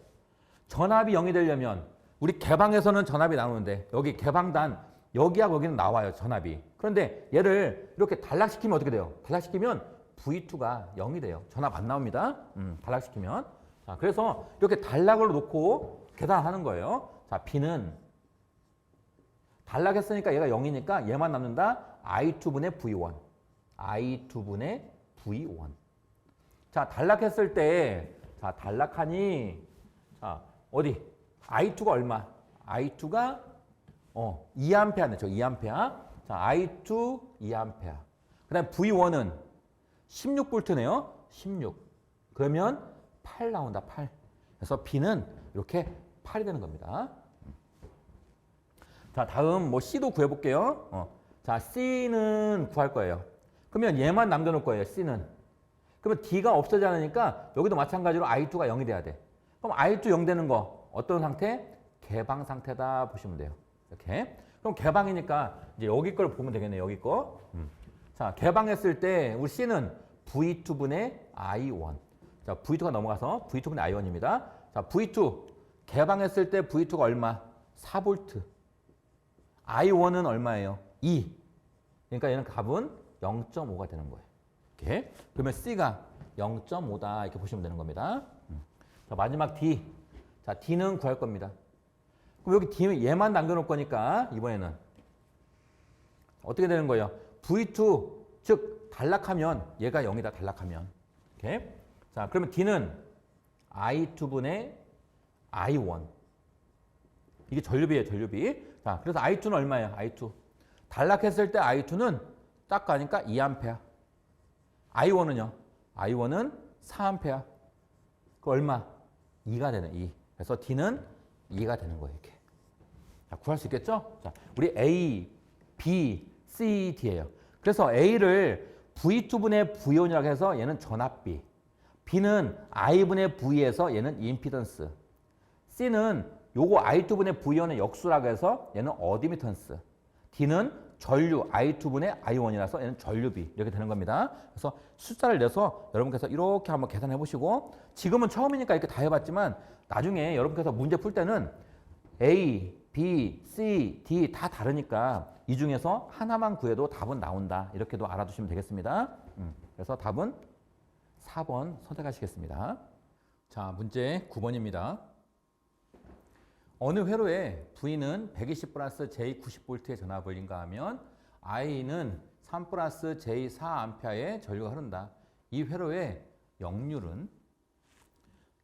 전압이 0이 되려면 우리 개방에서는 전압이 나오는데 여기 개방단 여기하고 여기는 나와요. 전압이. 그런데 얘를 이렇게 단락시키면 어떻게 돼요? 단락시키면 V2가 0이 돼요. 전압 안 나옵니다. 단락시키면. 자, 그래서 이렇게 단락을 놓고 계산하는 거예요. 자, B는 단락했으니까 얘가 0이니까 얘만 남는다. I2분의 V1. I2분의 V1. 자, 단락했을 때, 자, 단락하니, 자, 어디? I2가 얼마? I2가 2A 냈죠. 2A. 자, I2 2A. 그 다음에 V1은 16V네요. 16. 그러면 8 나온다. 8. 그래서 B는 이렇게 8이 되는 겁니다. 자, 다음 뭐 C도 구해볼게요. 자, C는 구할 거예요. 그러면 얘만 남겨놓을 거예요. C는. 그러면 D가 없어지지 않으니까 여기도 마찬가지로 I2가 0이 돼야 돼. 그럼 I2 0 되는 거 어떤 상태? 개방 상태다 보시면 돼요. 이렇게. 그럼 개방이니까 이제 여기 걸 보면 되겠네요. 여기 거. 자, 개방했을 때 우리 C는 V2분의 I1. 자, V2가 넘어가서 V2분의 I1입니다. 자, V2 개방했을 때 V2가 얼마? 4V. I1은 얼마예요? 2. 그러니까 얘는 값은 0.5가 되는 거예요. 이렇게. 그러면 C가 0.5다 이렇게 보시면 되는 겁니다. 자, 마지막 D. 자, D는 구할 겁니다. 그럼 여기 D 얘만 남겨놓을 거니까 이번에는 어떻게 되는 거예요? V2 즉 단락하면 얘가 0이다. 단락하면. 이렇게. 자, 그러면 D는 I2분의 I1. 이게 전류비예요. 전류비. 자, 그래서 I2는 얼마예요? I2. 단락했을 때 I2는 딱 가니까 2A. I1은요? I1은 4A. 그 얼마? 2가 되네. 2. 그래서 D는 2가 되는 거예요. 이렇게. 자, 구할 수 있겠죠? 자, 우리 A, B, C, D예요. 그래서 A를 V2분의 V1이라고 해서 얘는 전압비. B는 I분의 V에서 얘는 임피던스. C는 요거 I2분의 V1의 역수라고 해서 얘는 어드미턴스. D는 전류 I2분의 I1이라서 얘는 전류비. 이렇게 되는 겁니다. 그래서 숫자를 내서 여러분께서 이렇게 한번 계산해 보시고 지금은 처음이니까 이렇게 다 해봤지만 나중에 여러분께서 문제 풀 때는 A, B, C, D 다 다르니까 이 중에서 하나만 구해도 답은 나온다. 이렇게도 알아두시면 되겠습니다. 그래서 답은 4번 선택하시겠습니다. 자, 문제 9번입니다. 어느 회로에 V는 120 플러스 J 90V의 전압을 인가하면 I는 3 플러스 J 4A의 전류가 흐른다. 이 회로의 역률은?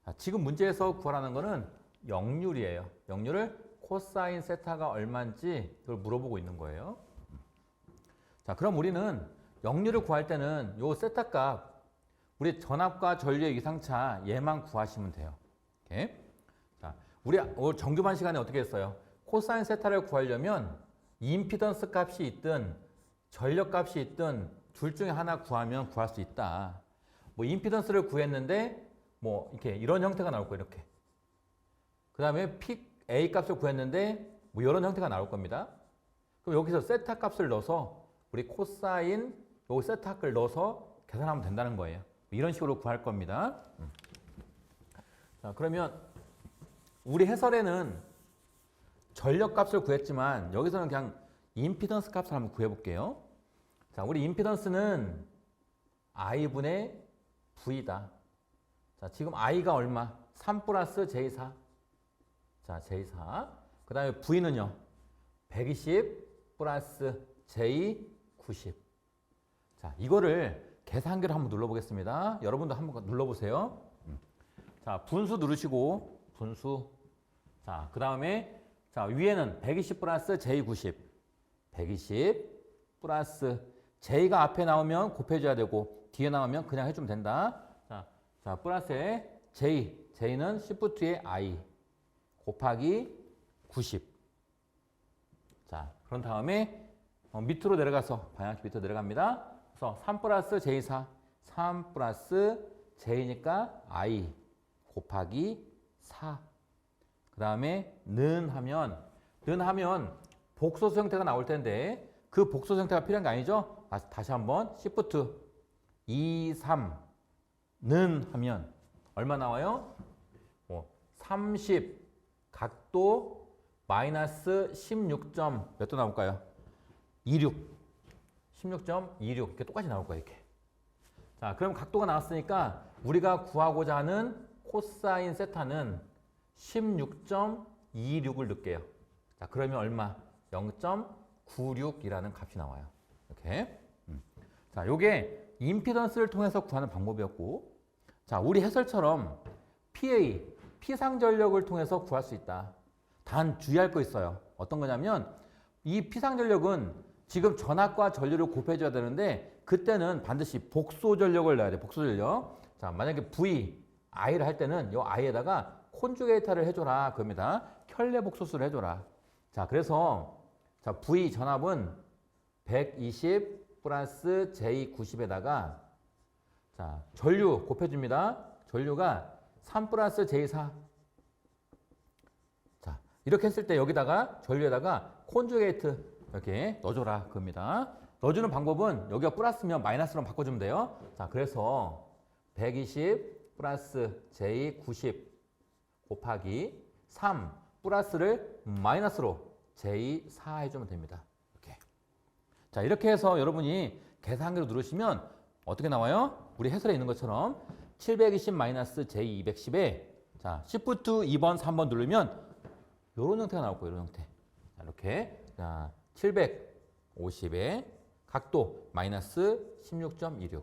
자, 지금 문제에서 구하라는 거는 역률이에요. 역률을 코사인 세타가 얼마인지 그걸 물어보고 있는 거예요. 자, 그럼 우리는 역률을 구할 때는 요 세타 값, 우리 전압과 전류의 이상차 얘만 구하시면 돼요. 이렇게. 자, 우리 정규반 시간에 어떻게 했어요? 코사인 세타를 구하려면 임피던스 값이 있든 전력 값이 있든 둘 중에 하나 구하면 구할 수 있다. 뭐 임피던스를 구했는데 뭐 이렇게 이런 형태가 나올 거예요. 이렇게. 그 다음에 픽 A 값을 구했는데 뭐 이런 형태가 나올 겁니다. 그럼 여기서 세타 값을 넣어서 우리 코사인 요 세타 값을 넣어서 계산하면 된다는 거예요. 이런 식으로 구할 겁니다. 자, 그러면 우리 해설에는 전력 값을 구했지만 여기서는 그냥 임피던스 값을 한번 구해볼게요. 자, 우리 임피던스는 I분의 V다. 자, 지금 I가 얼마? 3 플러스 J4. 자, J4. 그 다음에 V는요. 120 플러스 J90. 90. 자, 이거를 계산기를 한번 눌러보겠습니다. 여러분도 한번 눌러보세요. 자, 분수 누르시고, 분수. 자, 그 다음에, 자, 위에는 120 플러스 J90. 120 플러스 J가 앞에 나오면 곱해줘야 되고, 뒤에 나오면 그냥 해주면 된다. 자, 플러스에 J. J는 Shift의 I. 곱하기 90. 자, 그런 다음에 밑으로 내려가서 방향키 밑으로 내려갑니다. 그래서 3 플러스 J4. 3 플러스 J니까 I. 곱하기 4. 그 다음에 는 하면 복소수 형태가 나올 텐데 그 복소수 형태가 필요한 게 아니죠? 다시 한번 Shift 2, 3는 하면 얼마 나와요? 30 각도 마이너스 16점 몇 도 나올까요? 26 16.26 이렇게 똑같이 나올 거예요. 이렇게. 자, 그럼 각도가 나왔으니까 우리가 구하고자 하는 코사인 세타는 16.26을 넣을게요. 자, 그러면 얼마? 0.96이라는 값이 나와요. 이렇게. 자, 요게 임피던스를 통해서 구하는 방법이었고, 자, 우리 해설처럼 PA, 피상전력을 통해서 구할 수 있다. 단 주의할 거 있어요. 어떤 거냐면 이 피상전력은 지금 전압과 전류를 곱해줘야 되는데 그때는 반드시 복소전력을 넣어야 돼. 복소전력. 자, 만약에 V, I를 할 때는 이 I에다가 콘주게이터를 해줘라. 그겁니다. 켤레복소수를 해줘라. 자, 그래서 자, V 전압은 120 플러스 J90에다가 자, 전류 곱해줍니다. 전류가 3 플러스 J4. 자, 이렇게 했을 때 여기다가 전류에다가 콘주게이트 이렇게 넣어줘라. 그겁니다. 넣어주는 방법은 여기가 플러스면 마이너스로 바꿔주면 돼요. 자, 그래서 120 플러스 J90 곱하기 3 플러스를 마이너스로 J4 해주면 됩니다. 이렇게. 자, 이렇게 해서 여러분이 계산기로 누르시면 어떻게 나와요? 우리 해설에 있는 것처럼 720 마이너스 J210에 자, Shift 2번, 3번 누르면 이런 형태가 나올 거예요. 이런 형태. 자, 이렇게. 자, 750에 각도 마이너스 16.26.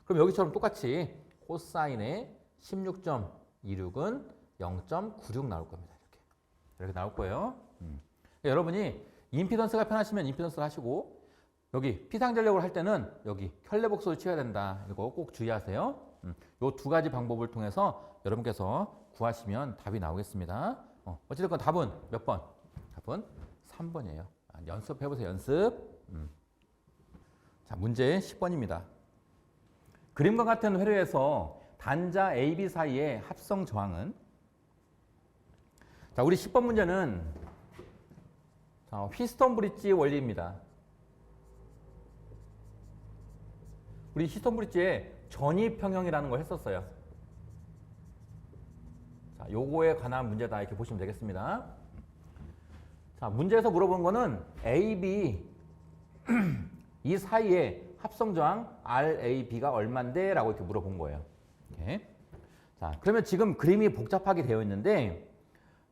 그럼 여기처럼 똑같이 코사인의 16.26은 0.96 나올 겁니다. 이렇게 나올 거예요. 여러분이 임피던스가 편하시면 임피던스를 하시고 여기 피상전력을 할 때는 여기 켤레복소를 치워야 된다. 이거 꼭 주의하세요. 이 두 가지 방법을 통해서 여러분께서 구하시면 답이 나오겠습니다. 어찌됐건 답은 몇 번? 답은 3번이에요. 연습해보세요. 연습. 자, 문제 10번입니다. 그림과 같은 회로에서 단자 A, B 사이의 합성 저항은 자, 우리 10번 문제는 자, 휘스턴 브릿지 원리입니다. 우리 휘스턴 브릿지에 전이평형이라는 걸 했었어요. 자, 요거에 관한 문제다 이렇게 보시면 되겠습니다. 자, 문제에서 물어본 거는 A, B 이 사이에 합성 저항 RAB가 얼만데? 라고 이렇게 물어본 거예요. 이렇게. 자, 그러면 지금 그림이 복잡하게 되어 있는데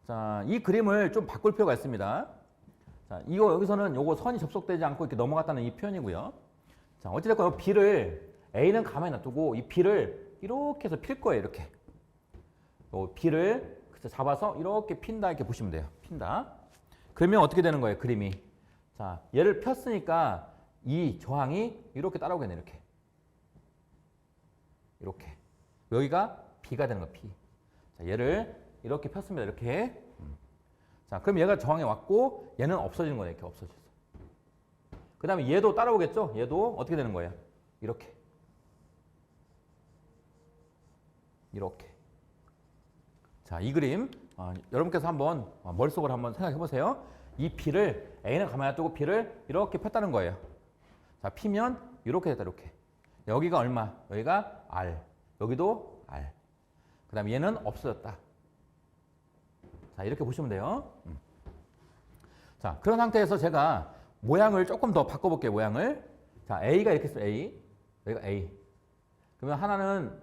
자, 이 그림을 좀 바꿀 필요가 있습니다. 자, 이거 여기서는 요거 선이 접속되지 않고 이렇게 넘어갔다는 이 표현이고요. 자, 어찌됐건 B를 A는 가만히 놔두고 이 B를 이렇게 해서 필 거예요. 이렇게. 요 B를 잡아서 이렇게 핀다 이렇게 보시면 돼요. 핀다. 그러면 어떻게 되는 거예요? 그림이. 자, 얘를 폈으니까 이 저항이 이렇게 따라오겠네. 이렇게. 이렇게. 여기가 B가 되는 거예요. B. 자, 얘를 이렇게 폈습니다. 이렇게. 자, 그럼 얘가 저항에 왔고 얘는 없어지는 거예요. 이렇게 없어져서. 그 다음에 얘도 따라오겠죠? 얘도 어떻게 되는 거예요? 이렇게. 이렇게. 자, 이 그림 여러분께서 한번 머릿속으로 한번 생각해 보세요. 이 B를 A는 가만히 놔두고 B를 이렇게 폈다는 거예요. 자, 피면 이렇게 됐다. 이렇게. 여기가 얼마? 여기가 R. 여기도 R. 그 다음에 얘는 없어졌다. 자, 이렇게 보시면 돼요. 자, 그런 상태에서 제가 모양을 조금 더 바꿔볼게요. 모양을. 자, A가 이렇게 있어요. A. 여기가 A. 그러면 하나는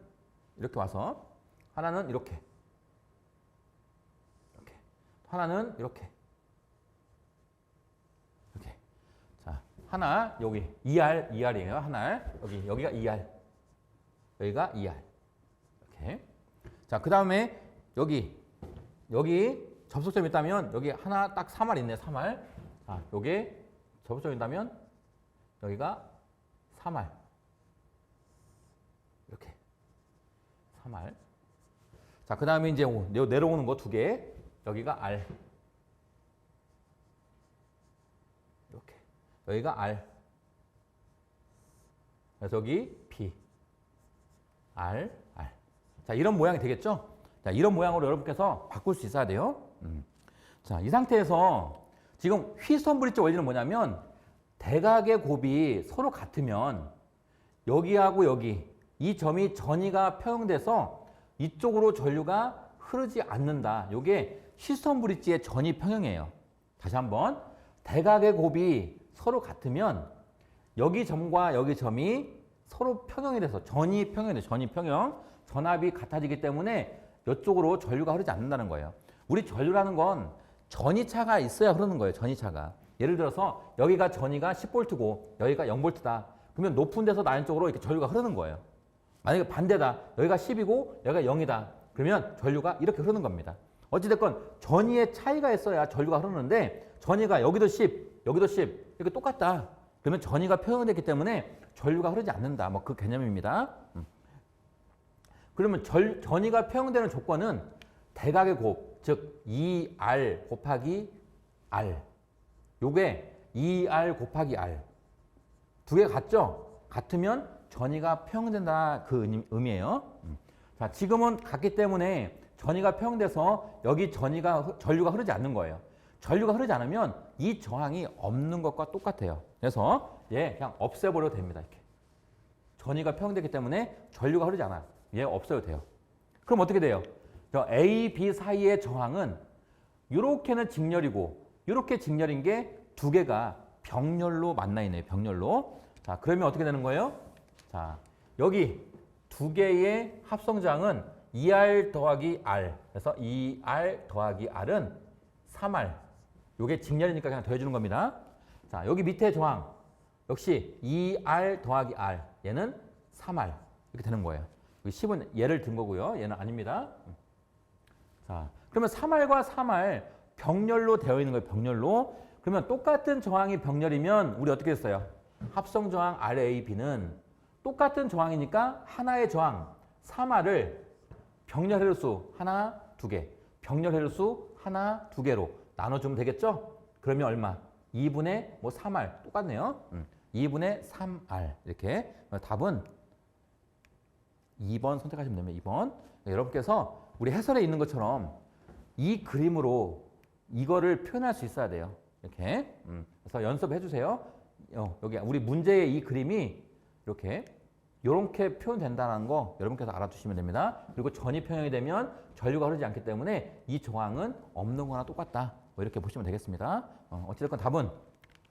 이렇게 와서 하나는 이렇게. 하나는 이렇게. 이렇게. 자, 하나 여기 2R이에요. 하나 여기가 2R. 여기가 2R. 이렇게. 자, 그다음에 여기 접속점이 있다면 여기 하나 딱 3R 있네. 3R. 아, 여기 접속점이 있다면 여기가 3R. 이렇게. 3R. 자, 그다음에 이제 내려오는 거 두 개. 여기가 R. 이렇게. 여기가 R. 그래서 여기 P. R. 자, 이런 모양이 되겠죠? 자, 이런 모양으로 여러분께서 바꿀 수 있어야 돼요. 자, 이 상태에서 지금 휘스턴 브릿지 원리는 뭐냐면 대각의 곱이 서로 같으면 여기하고 여기 이 점이 전이가 평형돼서 이쪽으로 전류가 흐르지 않는다. 이게 휘스턴 브릿지의 전이 평형이에요. 다시 한번 대각의 곱이 서로 같으면 여기 점과 여기 점이 서로 평형이 돼서 전이 평형이 돼요. 전이 평형. 전압이 같아지기 때문에 이쪽으로 전류가 흐르지 않는다는 거예요. 우리 전류라는 건 전이차가 있어야 흐르는 거예요. 전이차가. 예를 들어서 여기가 전이가 10V고 여기가 0V다. 그러면 높은 데서 낮은 쪽으로 이렇게 전류가 흐르는 거예요. 만약에 반대다. 여기가 10이고 여기가 0이다. 그러면 전류가 이렇게 흐르는 겁니다. 어찌됐건 전이의 차이가 있어야 전류가 흐르는데 전이가 여기도 10, 여기도 10 이렇게 똑같다. 그러면 전이가 평형됐기 때문에 전류가 흐르지 않는다. 뭐 그 개념입니다. 그러면 전이가 평형되는 조건은 대각의 곱, 즉 2R 곱하기 R. 요게 2R 곱하기 R. 두 개가 같죠? 같으면 전이가 평형된다 그 의미예요. 자, 지금은 같기 때문에 전이가 평형돼서 여기 전류가 흐르지 않는 거예요. 전류가 흐르지 않으면 이 저항이 없는 것과 똑같아요. 그래서 얘 그냥 없애버려도 됩니다. 이렇게. 전이가 평형되기 때문에 전류가 흐르지 않아요. 얘 없어도 돼요. 그럼 어떻게 돼요? 저 A, B 사이의 저항은 이렇게는 직렬이고 이렇게 직렬인 게 두 개가 병렬로 만나 있네요. 병렬로. 자, 그러면 어떻게 되는 거예요? 자, 여기 두 개의 합성저항은 2R 더하기 R. 그래서 2R 더하기 R은 3R. 이게 직렬이니까 그냥 더해주는 겁니다. 자, 여기 밑에 저항 역시 2R 더하기 R. 얘는 3R. 이렇게 되는 거예요. 10은 얘를 든 거고요. 얘는 아닙니다. 자, 그러면 3R과 3R 병렬로 되어 있는 거예요. 병렬로. 그러면 똑같은 저항이 병렬이면 우리 어떻게 했어요? 합성 저항 RAB는 똑같은 저항이니까 하나의 저항 3R을 병렬 헬수 하나, 두 개, 병렬 헬수 하나, 두 개로 나눠주면 되겠죠? 그러면 얼마? 2분의 3R 똑같네요. 2분의 3R 이렇게. 답은 2번 선택하시면 됩니다. 2번. 여러분께서 우리 해설에 있는 것처럼 이 그림으로 이거를 표현할 수 있어야 돼요. 이렇게. 그래서 연습해 주세요. 여기 우리 문제의 이 그림이 이렇게 표현된다는 거 여러분께서 알아두시면 됩니다. 그리고 전이 평형이 되면 전류가 흐르지 않기 때문에 이 저항은 없는 거나 똑같다. 뭐 이렇게 보시면 되겠습니다. 어찌됐건 답은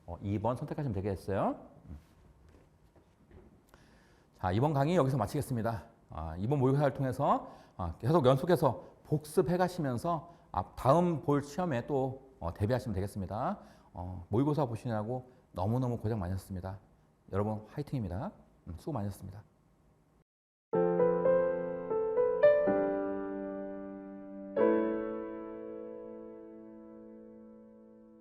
2번 선택하시면 되겠어요. 자, 이번 강의 여기서 마치겠습니다. 이번 모의고사를 통해서 계속 연속해서 복습해 가시면서 다음 볼 시험에 또 대비하시면 되겠습니다. 모의고사 보시느라고 너무너무 고생 많으셨습니다. 여러분 화이팅입니다. 수고 많으셨습니다.